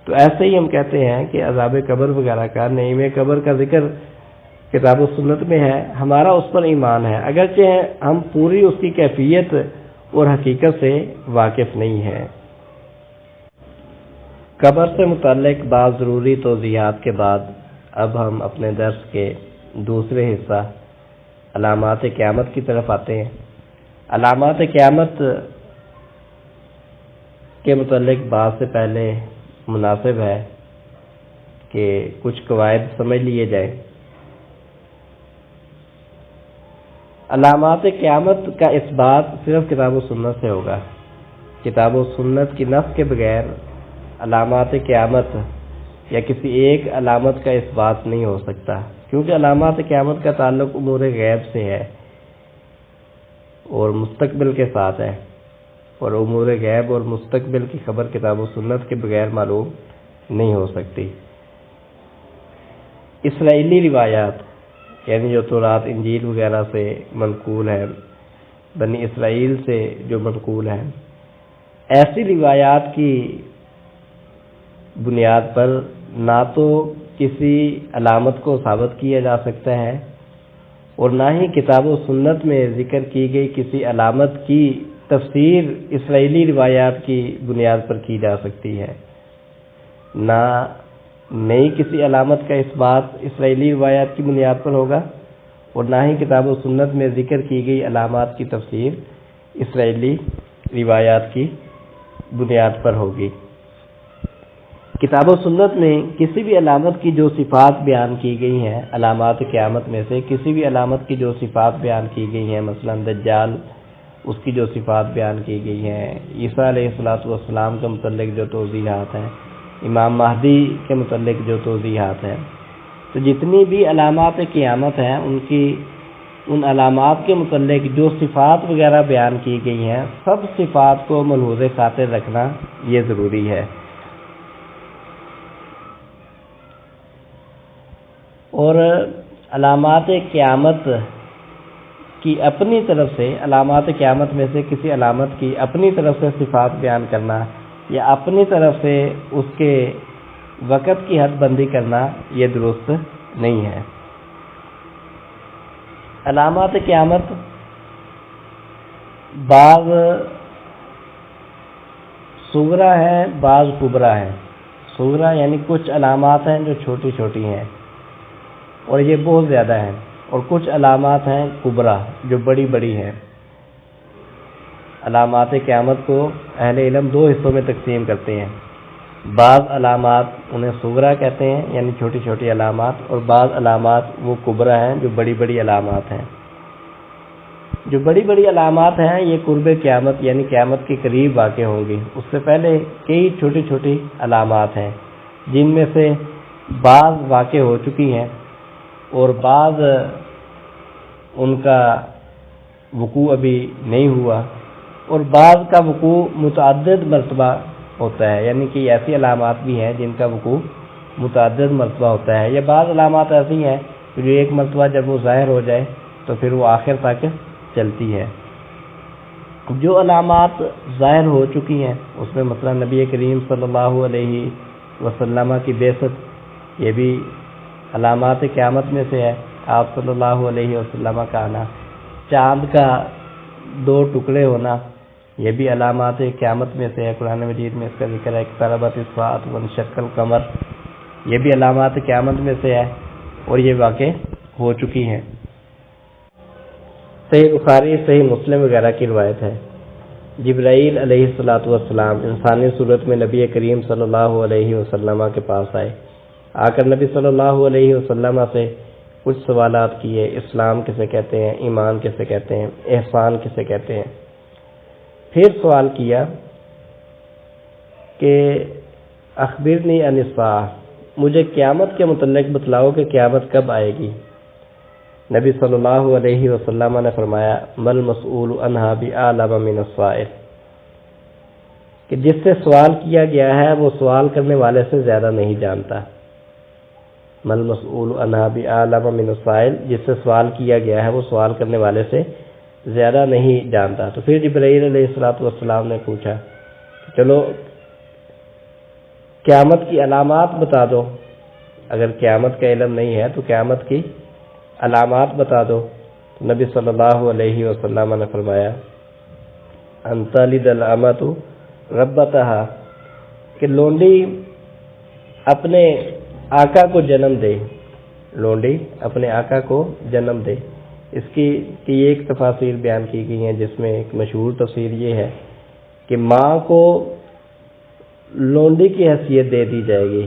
تو ایسے ہی ہم کہتے ہیں کہ عذاب قبر وغیرہ کا، نعیم قبر کا ذکر کتاب و سنت میں ہے، ہمارا اس پر ایمان ہے، اگرچہ ہم پوری اس کی کیفیت اور حقیقت سے واقف نہیں ہیں. قبر سے متعلق بعض ضروری توضیحات کے بعد اب ہم اپنے درس کے دوسرے حصہ علامات قیامت کی طرف آتے ہیں. علامات قیامت کے متعلق بات سے پہلے مناسب ہے کہ کچھ قواعد سمجھ لیے جائیں. علامات قیامت کا اس بات صرف کتاب و سنت سے ہوگا. کتاب و سنت کی نص کے بغیر علامات قیامت یا کسی ایک علامت کا اس بات نہیں ہو سکتا، کیونکہ علامات قیامت کا تعلق امور غیب سے ہے اور مستقبل کے ساتھ ہے، اور امور غیب اور مستقبل کی خبر کتاب و سنت کے بغیر معلوم نہیں ہو سکتی. اسرائیلی روایات یعنی جو تورات انجیل وغیرہ سے منقول ہے، بنی اسرائیل سے جو منقول ہے، ایسی روایات کی بنیاد پر نہ تو کسی علامت کو ثابت کیا جا سکتا ہے اور نہ ہی کتاب و سنت میں ذکر کی گئی کسی علامت کی تفسیر اسرائیلی روایات کی بنیاد پر کی جا سکتی ہے. نہ نئی کسی علامت کا اس بات اسرائیلی روایات کی بنیاد پر ہوگا اور نہ ہی کتاب و سنت میں ذکر کی گئی علامات کی تفسیر اسرائیلی روایات کی بنیاد پر ہوگی. کتاب و سنت میں کسی بھی علامت کی جو صفات بیان کی گئی ہیں، علامات قیامت میں سے کسی بھی علامت کی جو صفات بیان کی گئی ہیں، مثلا دجال اس کی جو صفات بیان کی گئی ہیں، عیسیٰ علیہ السلام کے متعلق جو توضیحات ہیں، امام مہدی کے متعلق جو توضیحات ہیں، تو جتنی بھی علامات قیامت ہیں ان علامات کے متعلق جو صفات وغیرہ بیان کی گئی ہیں، سب صفات کو ملحوظ خاطر رکھنا یہ ضروری ہے. اور علامات قیامت کی اپنی طرف سے، علامات قیامت میں سے کسی علامت کی اپنی طرف سے صفات بیان کرنا یا اپنی طرف سے اس کے وقت کی حد بندی کرنا یہ درست نہیں ہے. علامات قیامت بعض صغرا ہے، بعض کبرا ہے. صغرا یعنی کچھ علامات ہیں جو چھوٹی چھوٹی ہیں اور یہ بہت زیادہ ہیں، اور کچھ علامات ہیں کبرا جو بڑی بڑی ہیں. علامات قیامت کو اہل علم دو حصوں میں تقسیم کرتے ہیں. بعض علامات انہیں صغرا کہتے ہیں یعنی چھوٹی چھوٹی علامات، اور بعض علامات وہ کبرا ہیں جو بڑی بڑی علامات ہیں. جو بڑی بڑی علامات ہیں یہ قرب قیامت یعنی قیامت کے قریب واقع ہوں گی. اس سے پہلے کئی چھوٹی چھوٹی علامات ہیں جن میں سے بعض واقع ہو چکی ہیں اور بعض ان کا وقوع ابھی نہیں ہوا، اور بعض کا وقوع متعدد مرتبہ ہوتا ہے، یعنی کہ ایسی علامات بھی ہیں جن کا وقوع متعدد مرتبہ ہوتا ہے. یا بعض علامات ایسی ہیں کہ جو ایک مرتبہ جب وہ ظاہر ہو جائے تو پھر وہ آخر تک چلتی ہے. جو علامات ظاہر ہو چکی ہیں اس میں مثلا نبی کریم صلی اللہ علیہ وسلم کی بعثت یہ بھی علامات قیامت میں سے ہے آپ صلی اللہ علیہ وسلم کا آنا۔ چاند کا 2 ٹکڑے ہونا یہ بھی علامات قیامت میں سے ہے، قرآن مجید میں اس کا ذکر ہے، اقتربت الساعۃ وانشق القمر، یہ بھی علامات قیامت میں سے ہے اور یہ واقع ہو چکی ہیں۔ صحیح بخاری، صحیح مسلم وغیرہ کی روایت ہے، جبرائیل علیہ السلام انسانی صورت میں نبی کریم صلی اللہ علیہ وسلم کے پاس آئے، آ کر نبی صلی اللہ علیہ وسلم سے کچھ سوالات کیے، اسلام کسے کہتے ہیں، ایمان کسے کہتے ہیں، احسان کسے کہتے ہیں۔ پھر سوال کیا کہ اخبرنی عن الساعہ، مجھے قیامت کے متعلق بتلاؤ کہ قیامت کب آئے گی۔ نبی صلی اللہ علیہ وسلم نے فرمایا مل مسئول عنہا بأعلم من السائل، کہ جس سے سوال کیا گیا ہے وہ سوال کرنے والے سے زیادہ نہیں جانتا۔ مل مسئول عنہا بأعلم من السائل، جس سے سوال کیا گیا ہے وہ سوال کرنے والے سے زیادہ نہیں جانتا۔ تو پھر جبرائیل علیہ السلام نے پوچھا چلو قیامت کی علامات بتا دو، اگر قیامت کا علم نہیں ہے تو قیامت کی علامات بتا دو۔ تو نبی صلی اللہ علیہ وسلم نے فرمایا ان تلد الامۃ ربتہا، کہ لونڈی اپنے آقا کو جنم دے، لونڈی اپنے آقا کو جنم دے۔ اس کی ایک تفاسیر بیان کی گئی ہیں، جس میں ایک مشہور تفسیر یہ ہے کہ ماں کو لونڈی کی حیثیت دے دی جائے گی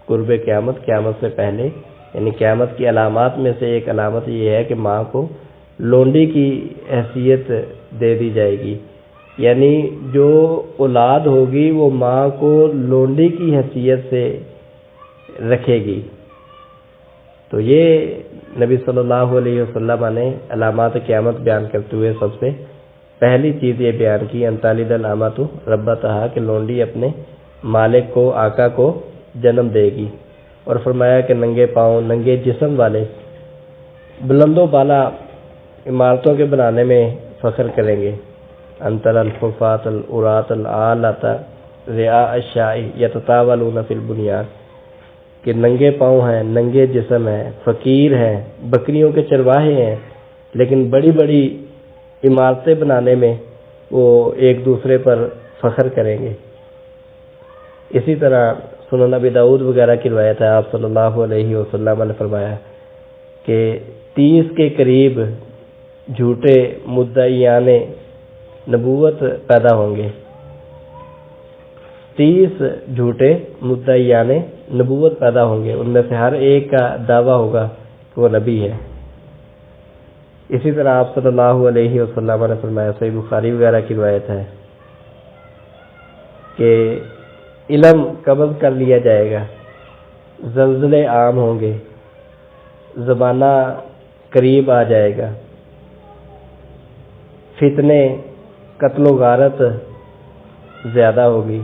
قرب قیامت، قیامت سے پہلے، یعنی قیامت کی علامات میں سے ایک علامت یہ ہے کہ ماں کو لونڈی کی حیثیت دے دی جائے گی، یعنی جو اولاد ہوگی وہ ماں کو لونڈی کی حیثیت سے رکھے گی۔ تو یہ نبی صلی اللہ علیہ وسلم نے علامات قیامت بیان کرتے ہوئے سب سے پہلی چیز یہ بیان کی ان تلد الامۃ ربتہا، کہ لونڈی اپنے مالک کو، آقا کو جنم دے گی، اور فرمایا کہ ننگے پاؤں، ننگے جسم والے بلند و بالا عمارتوں کے بنانے میں فخر کریں گے۔ انتر الحفاۃ العراۃ العالۃ رعاء الشاء یتطاولون فی البنیان، کہ ننگے پاؤں ہیں، ننگے جسم ہیں، فقیر ہیں، بکریوں کے چرواہے ہیں، لیکن بڑی بڑی عمارتیں بنانے میں وہ ایک دوسرے پر فخر کریں گے۔ اسی طرح سنن ابی داؤد وغیرہ کی روایت ہے، آپ صلی اللہ علیہ وسلم نے فرمایا کہ 30 کے قریب جھوٹے مدعیان نبوت پیدا ہوں گے، 30 جھوٹے مدعیان نبوت پیدا ہوں گے، ان میں سے ہر ایک کا دعویٰ ہوگا کہ وہ نبی ہے۔ اسی طرح آپ صلی اللہ علیہ وسلم نے فرمایا، صحیح بخاری وغیرہ کی روایت ہے کہ علم قبض کر لیا جائے گا، زلزلے عام ہوں گے، زمانہ قریب آ جائے گا، فتنے، قتل و غارت زیادہ ہوگی،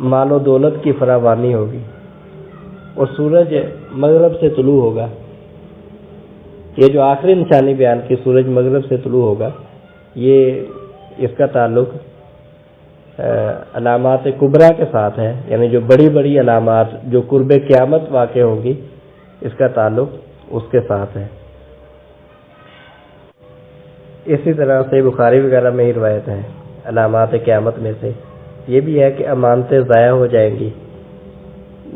مال و دولت کی فراوانی ہوگی، اور سورج مغرب سے طلوع ہوگا۔ یہ جو آخری نشانی بیان کی سورج مغرب سے طلوع ہوگا، یہ اس کا تعلق علامات کبریٰ کے ساتھ ہے، یعنی جو بڑی بڑی علامات جو قرب قیامت واقع ہوں گی اس کا تعلق اس کے ساتھ ہے۔ اسی طرح سے بخاری وغیرہ میں ہی روایت ہے علامات قیامت میں سے یہ بھی ہے کہ امانتیں ضائع ہو جائیں گی،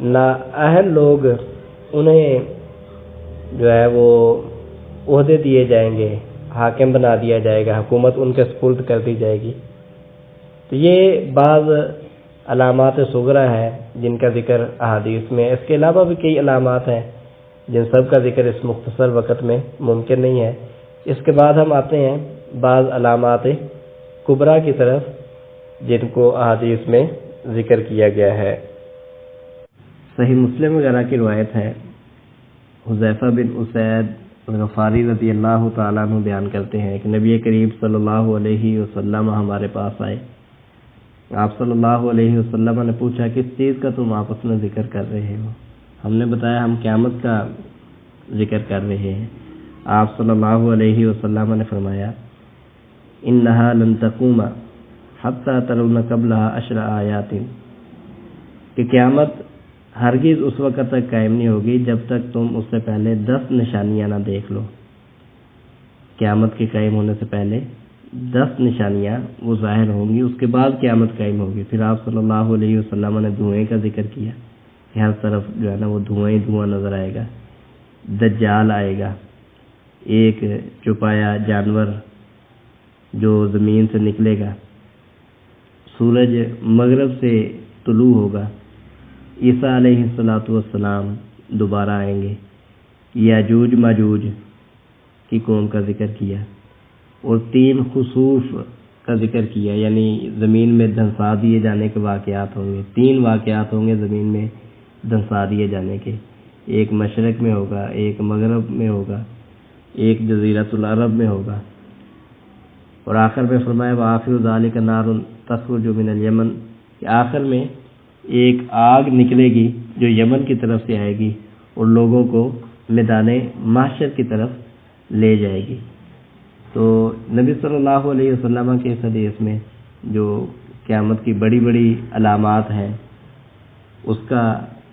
نااہل لوگ انہیں جو ہے وہ عہدے دیے جائیں گے، حاکم بنا دیا جائے گا، حکومت ان کے سپرد کر دی جائے گی۔ تو یہ بعض علامات صغریٰ ہیں جن کا ذکر احادیث میں، اس کے علاوہ بھی کئی علامات ہیں جن سب کا ذکر اس مختصر وقت میں ممکن نہیں ہے۔ اس کے بعد ہم آتے ہیں بعض علامات کبریٰ کی طرف جن کو احادیث میں ذکر کیا گیا ہے۔ صحیح مسلم وغیرہ کی روایت ہے، حذیفہ بن اسید غفاری رضی اللہ تعالیٰ عنہ بیان کرتے ہیں کہ نبی کریم صلی اللہ علیہ وسلم ہمارے پاس آئے، آپ صلی اللہ علیہ وسلم نے پوچھا کس چیز کا تم آپس میں ذکر کر رہے ہو؟ ہم نے بتایا ہم قیامت کا ذکر کر رہے ہیں۔ آپ صلی اللہ علیہ وسلم نے فرمایا انہا لن تقوم حتی ترون قبلہا 10 آیات، کہ قیامت ہرگز اس وقت تک قائم نہیں ہوگی جب تک تم اس سے پہلے 10 نشانیاں نہ دیکھ لو۔ قیامت کے قائم ہونے سے پہلے 10 نشانیاں وہ ظاہر ہوں گی، اس کے بعد قیامت قائم ہوگی۔ پھر آپ صلی اللہ علیہ وسلم نے دھوئیں کا ذکر کیا کہ ہر طرف جو ہے نا وہ دھواں ہی دھواں نظر آئے گا۔ دجال آئے گا، ایک چھپایا جانور جو زمین سے نکلے گا، سورج مغرب سے طلوع ہوگا، عیسیٰ علیہ السلام دوبارہ آئیں گے، یاجوج ماجوج کی قوم کا ذکر کیا، اور 3 خسوف کا ذکر کیا، یعنی زمین میں دھنسا دیے جانے کے واقعات ہوں گے۔ 3 واقعات ہوں گے زمین میں دھنسا دیے جانے کے، ایک مشرق میں ہوگا، ایک مغرب میں ہوگا، ایک جزیرۃ العرب میں ہوگا، اور آخر میں فرمایا وآخر ذالک نار تخرج من الیمن، کہ آخر میں ایک آگ نکلے گی جو یمن کی طرف سے آئے گی اور لوگوں کو میدان محشر کی طرف لے جائے گی۔ تو نبی صلی اللہ علیہ وسلم کے اس حدیث میں جو قیامت کی بڑی بڑی علامات ہیں اس کا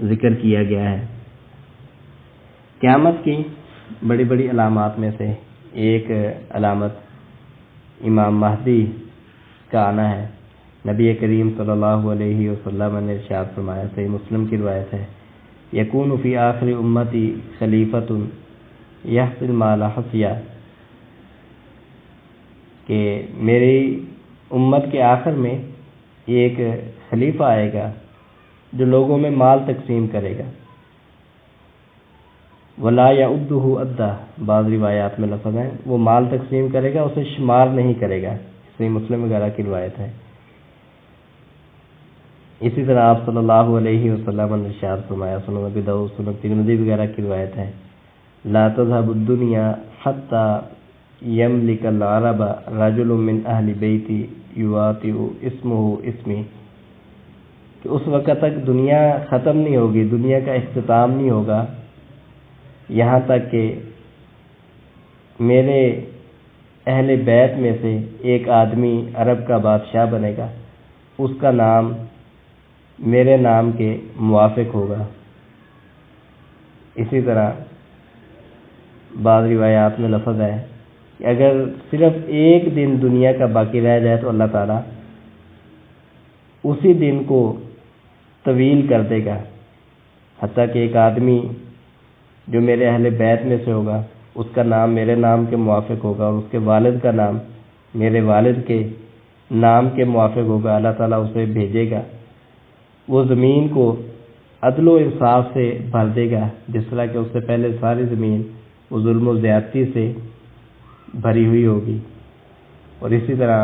ذکر کیا گیا ہے۔ قیامت کی بڑی بڑی علامات میں سے ایک علامت امام مہدی کا آنا ہے۔ نبی کریم صلی اللہ علیہ وسلم نے ارشاد فرمایا، صحیح مسلم کی روایت ہے، یکون فی آخر امتی خلیفۃ یحصی المال حصیا، کہ میری امت کے آخر میں ایک خلیفہ آئے گا جو لوگوں میں مال تقسیم کرے گا، ولا یعدہ عدا، بعض روایات میں لفظ ہے وہ مال تقسیم کرے گا، اسے شمار نہیں کرے گا، صحیح مسلم وغیرہ کی روایت ہے۔ اسی طرح آپ صلی اللہ علیہ وسلم نے ارشاد فرمایا، سنن ابی داؤد، سنن ترمذی وغیرہ کی روایت ہے، لا تذهب الدنيا حتى يملك العرب رجل من اہل بیتی یواطئ اسمه اسمی، کہ اس وقت تک دنیا ختم نہیں ہوگی، دنیا کا اختتام نہیں ہوگا، یہاں تک کہ میرے اہل بیت میں سے ایک آدمی عرب کا بادشاہ بنے گا، اس کا نام میرے نام کے موافق ہوگا۔ اسی طرح بعض روایات میں لفظ ہے کہ اگر صرف ایک دن دنیا کا باقی رہ جائے تو اللہ تعالیٰ اسی دن کو طویل کر دے گا، حتیٰ کہ ایک آدمی جو میرے اہل بیت میں سے ہوگا اس کا نام میرے نام کے موافق ہوگا، اور اس کے والد کا نام میرے والد کے نام کے موافق ہوگا، اللہ تعالیٰ اسے بھیجے گا، وہ زمین کو عدل و انصاف سے بھر دے گا، جس طرح کہ اس سے پہلے ساری زمین وہ ظلم و زیادتی سے بھری ہوئی ہوگی۔ اور اسی طرح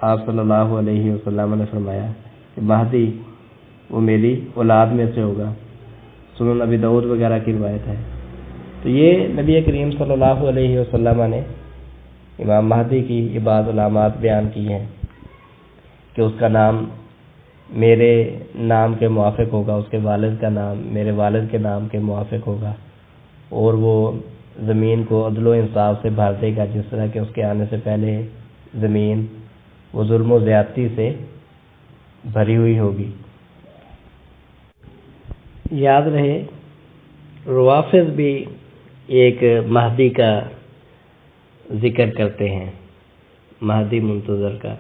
آپ صلی اللہ علیہ وسلم نے فرمایا کہ مہدی وہ میری اولاد میں سے ہوگا، سنن ابی داؤد وغیرہ کی روایت ہے۔ تو یہ نبی کریم صلی اللہ علیہ وسلم نے امام مہدی کی یہ بعض علامات بیان کی ہیں کہ اس کا نام میرے نام کے موافق ہوگا، اس کے والد کا نام میرے والد کے نام کے موافق ہوگا، اور وہ زمین کو عدل و انصاف سے بھر دے گا، جس طرح کہ اس کے آنے سے پہلے زمین وہ ظلم و زیادتی سے بھری ہوئی ہوگی۔ یاد رہے روافض بھی ایک مہدی کا ذکر کرتے ہیں، مہدی منتظر کا،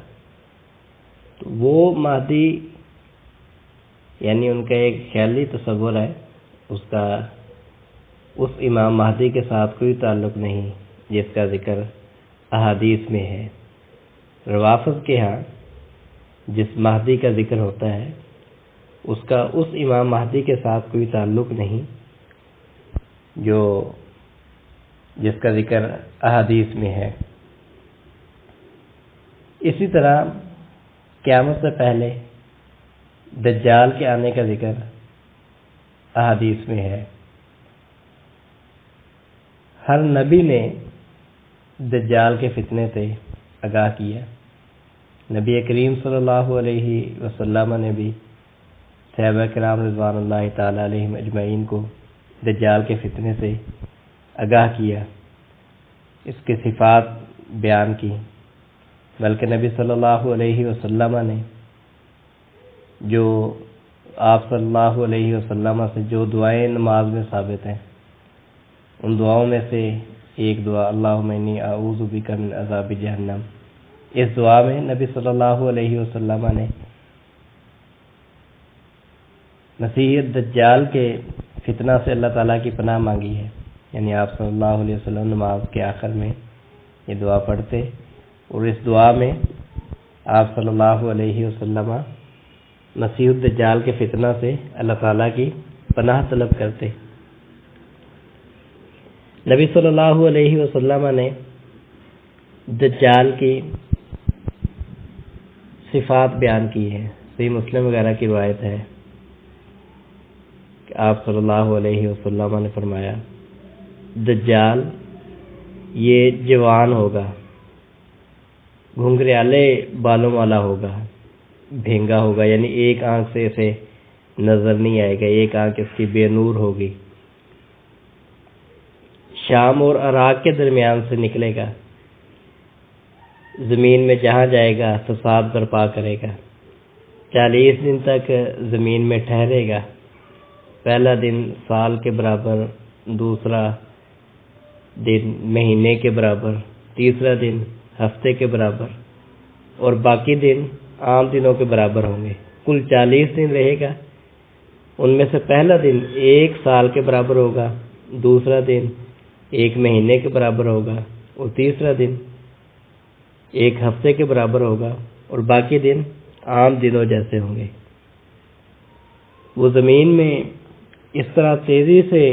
تو وہ مہدی یعنی ان کا ایک خیالی تصور ہے، اس امام مہدی کے ساتھ کوئی تعلق نہیں جس کا ذکر احادیث میں ہے۔ روافض کے ہاں جس مہدی کا ذکر ہوتا ہے اس کا اس امام مہدی کے ساتھ کوئی تعلق نہیں جس کا ذکر احادیث میں ہے۔ اسی طرح قیامت سے پہلے دجال کے آنے کا ذکر احادیث میں ہے۔ ہر نبی نے دجال کے فتنے سے آگاہ کیا، نبی کریم صلی اللہ علیہ وسلم نے بھی صحابہ کرام رضوان اللہ تعالی علیہم اجمعین کو دجال کے فتنے سے آگاہ کیا، اس کی صفات بیان کی، بلکہ نبی صلی اللہ علیہ وسلم نے جو آپ صلی اللہ علیہ وسلم سے جو دعائیں نماز میں ثابت ہیں، ان دعاؤں میں سے ایک دعا اللہم انی اعوذ بک من عذاب جہنم، اس دعا میں نبی صلی اللہ علیہ وسلم نے مسیح دجال کے فتنہ سے اللہ تعالیٰ کی پناہ مانگی ہے. یعنی آپ صلی اللہ علیہ وسلم نماز کے آخر میں یہ دعا پڑھتے، اور اس دعا میں آپ صلی اللہ علیہ وسلم مسیح الدجال کے فتنہ سے اللہ تعالیٰ کی پناہ طلب کرتے. نبی صلی اللہ علیہ وسلم نے دجال کی صفات بیان کی ہیں. صحیح مسلم وغیرہ کی روایت ہے کہ آپ صلی اللہ علیہ وسلم نے فرمایا دجال یہ جوان ہوگا، گھنگریالے بالوں والا ہوگا، بھینگا ہوگا، یعنی ایک آنکھ سے اسے نظر نہیں آئے گا، ایک آنکھ اس کی بے نور ہوگی. شام اور عراق کے درمیان سے نکلے گا، زمین میں جہاں جائے گا فساد برپا کرے گا، 40 دن تک زمین میں ٹھہرے گا. پہلا دن سال کے برابر، دوسرا دن مہینے کے برابر، تیسرا دن ہفتے کے برابر، اور باقی دن عام دنوں کے برابر ہوں گے. کل 40 دن رہے گا. ان میں سے پہلا دن 1 سال کے برابر ہوگا، دوسرا دن 1 مہینے کے برابر ہوگا، اور تیسرا دن 1 ہفتے کے برابر ہوگا، اور باقی دن عام دنوں جیسے ہوں گے. وہ زمین میں اس طرح تیزی سے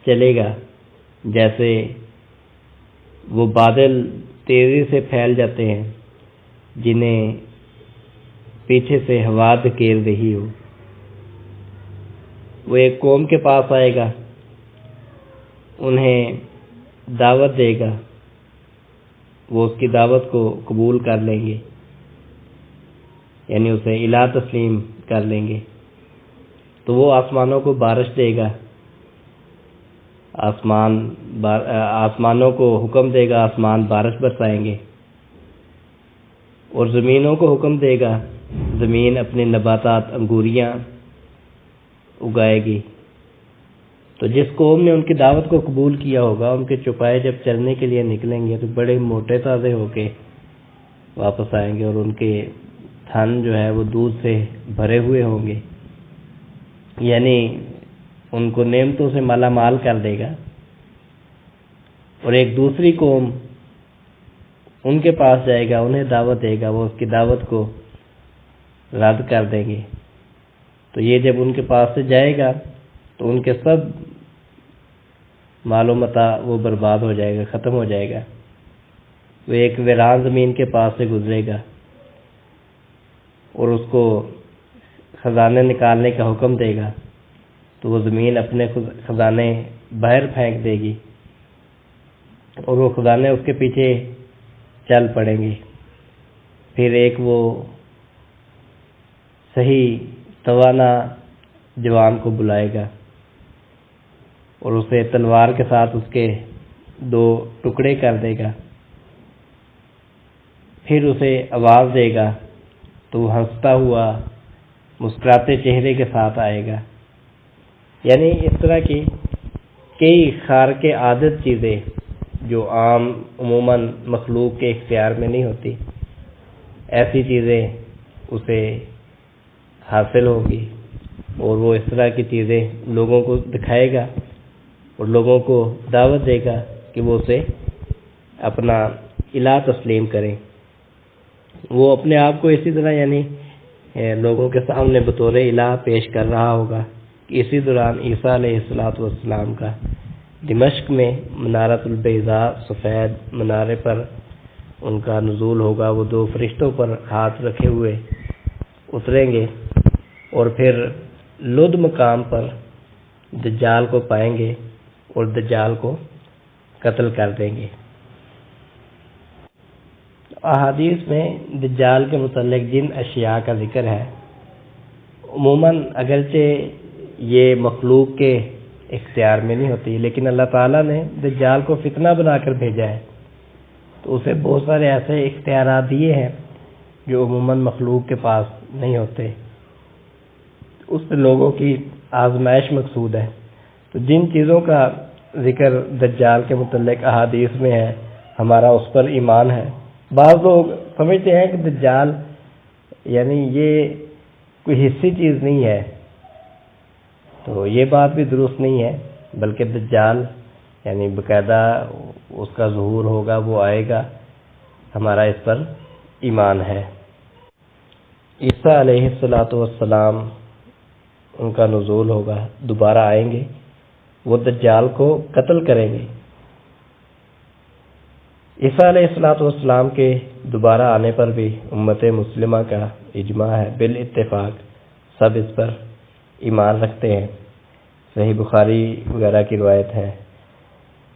چلے گا جیسے وہ بادل تیزی سے پھیل جاتے ہیں جنہیں پیچھے سے ہوا دھکیل رہی ہو. وہ ایک قوم کے پاس آئے گا، انہیں دعوت دے گا، وہ اس کی دعوت کو قبول کر لیں گے، یعنی اسے الہ تسلیم کر لیں گے. تو وہ آسمانوں کو بارش دے گا، آسمانوں کو حکم دے گا، آسمان بارش برسائیں گے، اور زمینوں کو حکم دے گا، زمین اپنے نباتات انگوریاں اگائے گی. تو جس قوم نے ان کی دعوت کو قبول کیا ہوگا، ان کے چوپائے جب چلنے کے لیے نکلیں گے تو بڑے موٹے تازے ہو کے واپس آئیں گے، اور ان کے تھن جو ہے وہ دودھ سے بھرے ہوئے ہوں گے. یعنی ان کو نعمتوں سے مالا مال کر دے گا. اور ایک دوسری قوم ان کے پاس جائے گا، انہیں دعوت دے گا، وہ اس کی دعوت کو رد کر دیں گے. تو یہ جب ان کے پاس سے جائے گا تو ان کے سب مال و متاع وہ برباد ہو جائے گا، ختم ہو جائے گا. وہ ایک ویران زمین کے پاس سے گزرے گا اور اس کو خزانے نکالنے کا حکم دے گا، تو وہ زمین اپنے خزانے باہر پھینک دے گی، اور وہ خزانے اس کے پیچھے چل پڑیں گے. پھر ایک وہ صحیح توانا جوان کو بلائے گا اور اسے تلوار کے ساتھ اس کے 2 ٹکڑے کر دے گا. پھر اسے آواز دے گا تو وہ ہنستا ہوا مسکراتے چہرے کے ساتھ آئے گا. یعنی اس طرح کی کئی خارق عادت چیزیں جو عام عموماً مخلوق کے اختیار میں نہیں ہوتی، ایسی چیزیں اسے حاصل ہوگی، اور وہ اس طرح کی چیزیں لوگوں کو دکھائے گا اور لوگوں کو دعوت دے گا کہ وہ اسے اپنا الہ تسلیم کریں. وہ اپنے آپ کو اسی طرح یعنی لوگوں کے سامنے بطور الہ پیش کر رہا ہوگا کہ اسی دوران عیسیٰ علیہ السلام کا دمشق میں منارۃ البیضاء سفید منارے پر ان کا نزول ہوگا. وہ 2 فرشتوں پر ہاتھ رکھے ہوئے اتریں گے اور پھر لد مقام پر دجال کو پائیں گے اور دجال کو قتل کر دیں گے. احادیث میں دجال کے متعلق جن اشیاء کا ذکر ہے، عموماً اگرچہ یہ مخلوق کے اختیار میں نہیں ہوتی، لیکن اللہ تعالیٰ نے دجال کو فتنہ بنا کر بھیجا ہے، تو اسے بہت سارے ایسے اختیارات دیے ہیں جو عموماً مخلوق کے پاس نہیں ہوتے. اس سے لوگوں کی آزمائش مقصود ہے۔ تو جن چیزوں کا ذکر دجال کے متعلق احادیث میں ہے، ہمارا اس پر ایمان ہے۔ بعض لوگ سمجھتے ہیں کہ دجال یعنی یہ کوئی حصی چیز نہیں ہے، تو یہ بات بھی درست نہیں ہے، بلکہ دجال یعنی باقاعدہ اس کا ظہور ہوگا، وہ آئے گا، ہمارا اس پر ایمان ہے۔ عیسیٰ علیہ السلام ان کا نزول ہوگا، دوبارہ آئیں گے، وہ دجال کو قتل کریں گے۔ عیسیٰ علیہ السلام کے دوبارہ آنے پر بھی امت مسلمہ کا اجماع ہے، بالاتفاق سب اس پر ایمان رکھتے ہیں۔ صحیح بخاری وغیرہ کی روایت ہے،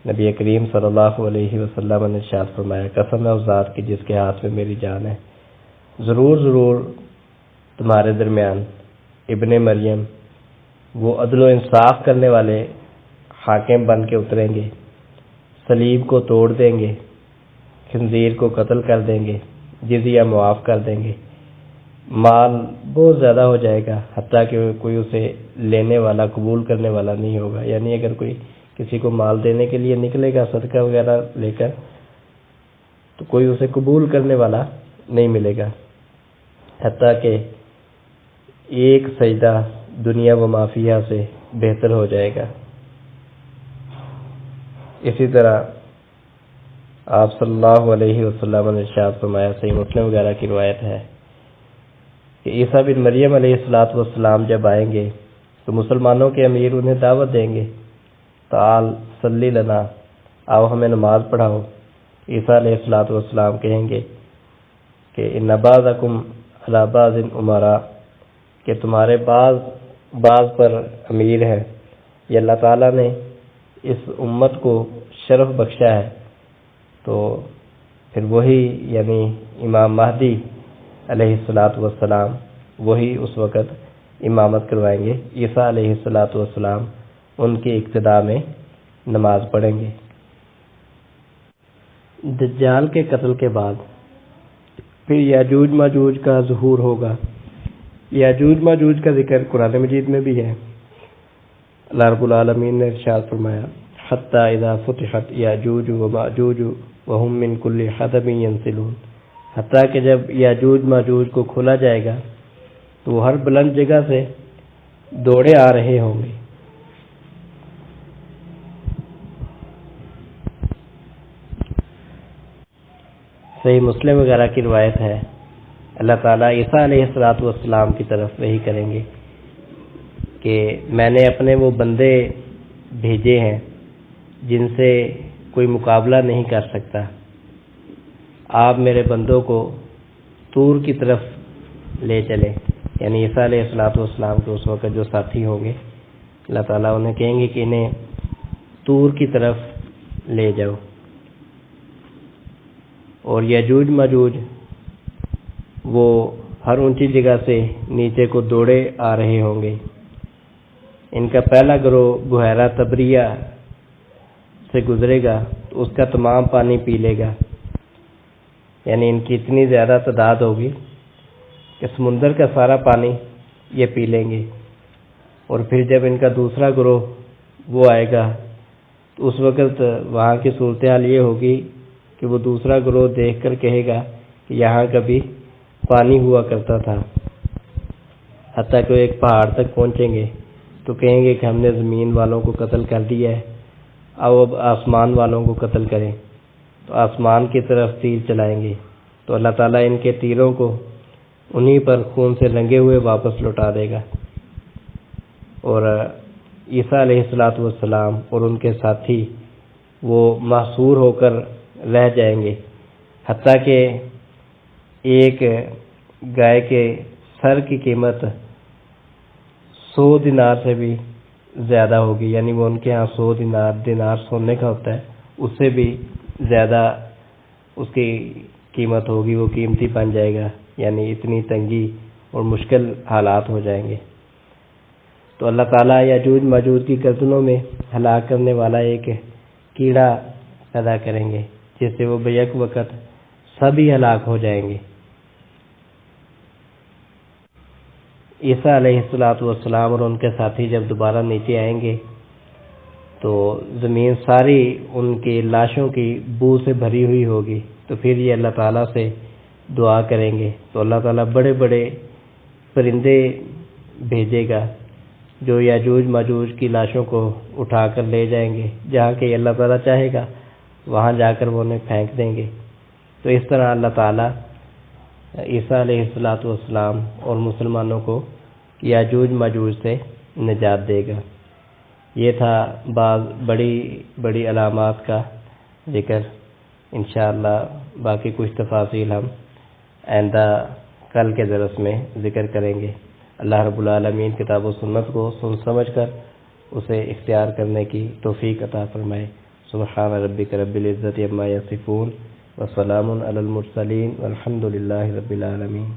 نبی کریم صلی اللہ علیہ وسلم نے ارشاد فرمایا، قسم ہے اس ذات کی جس کے ہاتھ میں میری جان ہے، ضرور تمہارے درمیان ابن مریم وہ عدل و انصاف کرنے والے حاکم بن کے اتریں گے، صلیب کو توڑ دیں گے، خنزیر کو قتل کر دیں گے، جزیہ معاف کر دیں گے، مال بہت زیادہ ہو جائے گا، حتیٰ کہ کوئی اسے لینے والا، قبول کرنے والا نہیں ہوگا۔ یعنی اگر کوئی کسی کو مال دینے کے لیے نکلے گا صدقہ وغیرہ لے کر، تو کوئی اسے قبول کرنے والا نہیں ملے گا، حتیٰ کہ ایک سجدہ دنیا و ما فیہا سے بہتر ہو جائے گا۔ اسی طرح آپ صلی اللہ علیہ وسلم نے ارشاد فرمایا، صحیح مسلم وغیرہ کی روایت ہے کہ عیسیٰ بن مریم علیہ السلام جب آئیں گے تو مسلمانوں کے امیر انہیں دعوت دیں گے، تعال صلی لنا، آؤ ہمیں نماز پڑھاؤ۔ عیسیٰ علیہ السلام کہیں گے کہ ان بعضکم علی بعض امراء، کہ تمہارے بعض پر امیر ہے، یہ اللہ تعالیٰ نے اس امت کو شرف بخشا ہے۔ تو پھر وہی یعنی امام مہدی علیہ السلام وہی اس وقت امامت کروائیں گے، عیسیٰ علیہ السلام ان کی اقتداء میں نماز پڑھیں گے۔ دجال کے قتل کے بعد پھر یاجوج ماجوج کا ظہور ہوگا۔ یاجوج ماجوج کا ذکر قرآن مجید میں بھی ہے۔ اللہ رب العالمین نے ارشاد فرمایا، حتی اذا فتحت یاجوج و ماجوج وہم من کل حدب ینسلون، حتیٰ کہ جب یاجوج ماجوج کو کھولا جائے گا تو وہ ہر بلند جگہ سے دوڑے آ رہے ہوں گے۔ صحیح مسلم وغیرہ کی روایت ہے، اللہ تعالیٰ عیسیٰ علیہ السلام کی طرف وحی کریں گے کہ میں نے اپنے وہ بندے بھیجے ہیں جن سے کوئی مقابلہ نہیں کر سکتا، آپ میرے بندوں کو طور کی طرف لے چلیں۔ یعنی عیسیٰ علیہ السلام کے اس وقت جو ساتھی ہوں گے، اللہ تعالیٰ انہیں کہیں گے کہ انہیں طور کی طرف لے جاؤ۔ اور یاجوج ماجوج وہ ہر اونچی جگہ سے نیچے کو دوڑے آ رہے ہوں گے۔ ان کا پہلا گروہ بحیرہ تبریہ سے گزرے گا تو اس کا تمام پانی پی لے گا، یعنی ان کی اتنی زیادہ تعداد ہوگی کہ سمندر کا سارا پانی یہ پی لیں گے۔ اور پھر جب ان کا دوسرا گروہ وہ آئے گا تو اس وقت وہاں کی صورتحال یہ ہوگی کہ وہ دوسرا گروہ دیکھ کر کہے گا کہ یہاں کبھی پانی ہوا کرتا تھا، حتیٰ کہ وہ ایک پہاڑ تک پہنچیں گے تو کہیں گے کہ ہم نے زمین والوں کو قتل کر دیا ہے، اب آسمان والوں کو قتل کریں، تو آسمان کی طرف تیر چلائیں گے تو اللہ تعالیٰ ان کے تیروں کو انہی پر خون سے رنگے ہوئے واپس لوٹا دے گا، اور عیسیٰ علیہ السلام اور ان کے ساتھی وہ محصور ہو کر رہ جائیں گے، حتیٰ کہ ایک گائے کے سر کی قیمت 100 دینار سے بھی زیادہ ہوگی، یعنی وہ ان کے ہاں 100 دینار سونے کا ہوتا ہے، اس سے بھی زیادہ اس کی قیمت ہوگی، وہ قیمتی بن جائے گا، یعنی اتنی تنگی اور مشکل حالات ہو جائیں گے۔ تو اللہ تعالیٰ یاجوج ماجوج کی گردنوں میں ہلاک کرنے والا ایک کیڑا پیدا کریں گے جس سے وہ بیک وقت سبھی ہلاک ہو جائیں گے۔ عیسیٰ علیہ السلام اور ان کے ساتھی جب دوبارہ نیچے آئیں گے تو زمین ساری ان کی لاشوں کی بو سے بھری ہوئی ہوگی، تو پھر یہ اللہ تعالیٰ سے دعا کریں گے تو اللہ تعالیٰ بڑے بڑے پرندے بھیجے گا جو یاجوج ماجوج کی لاشوں کو اٹھا کر لے جائیں گے، جہاں کہ اللہ تعالیٰ چاہے گا وہاں جا کر وہ انہیں پھینک دیں گے۔ تو اس طرح اللہ تعالیٰ عیسیٰ علیہ السلام اور مسلمانوں کو یاجوج ماجوج سے نجات دے گا۔ یہ تھا بعض بڑی بڑی علامات کا ذکر۔ انشاءاللہ باقی کچھ تفاصیل ہم آئندہ کل کے درس میں ذکر کریں گے۔ اللہ رب العالمین کتاب و سنت کو سن سمجھ کر اسے اختیار کرنے کی توفیق عطا فرمائے۔ سبحان ربک رب العزت عما یصفون وسلام علی المرسلین والحمد للہ رب العالمین۔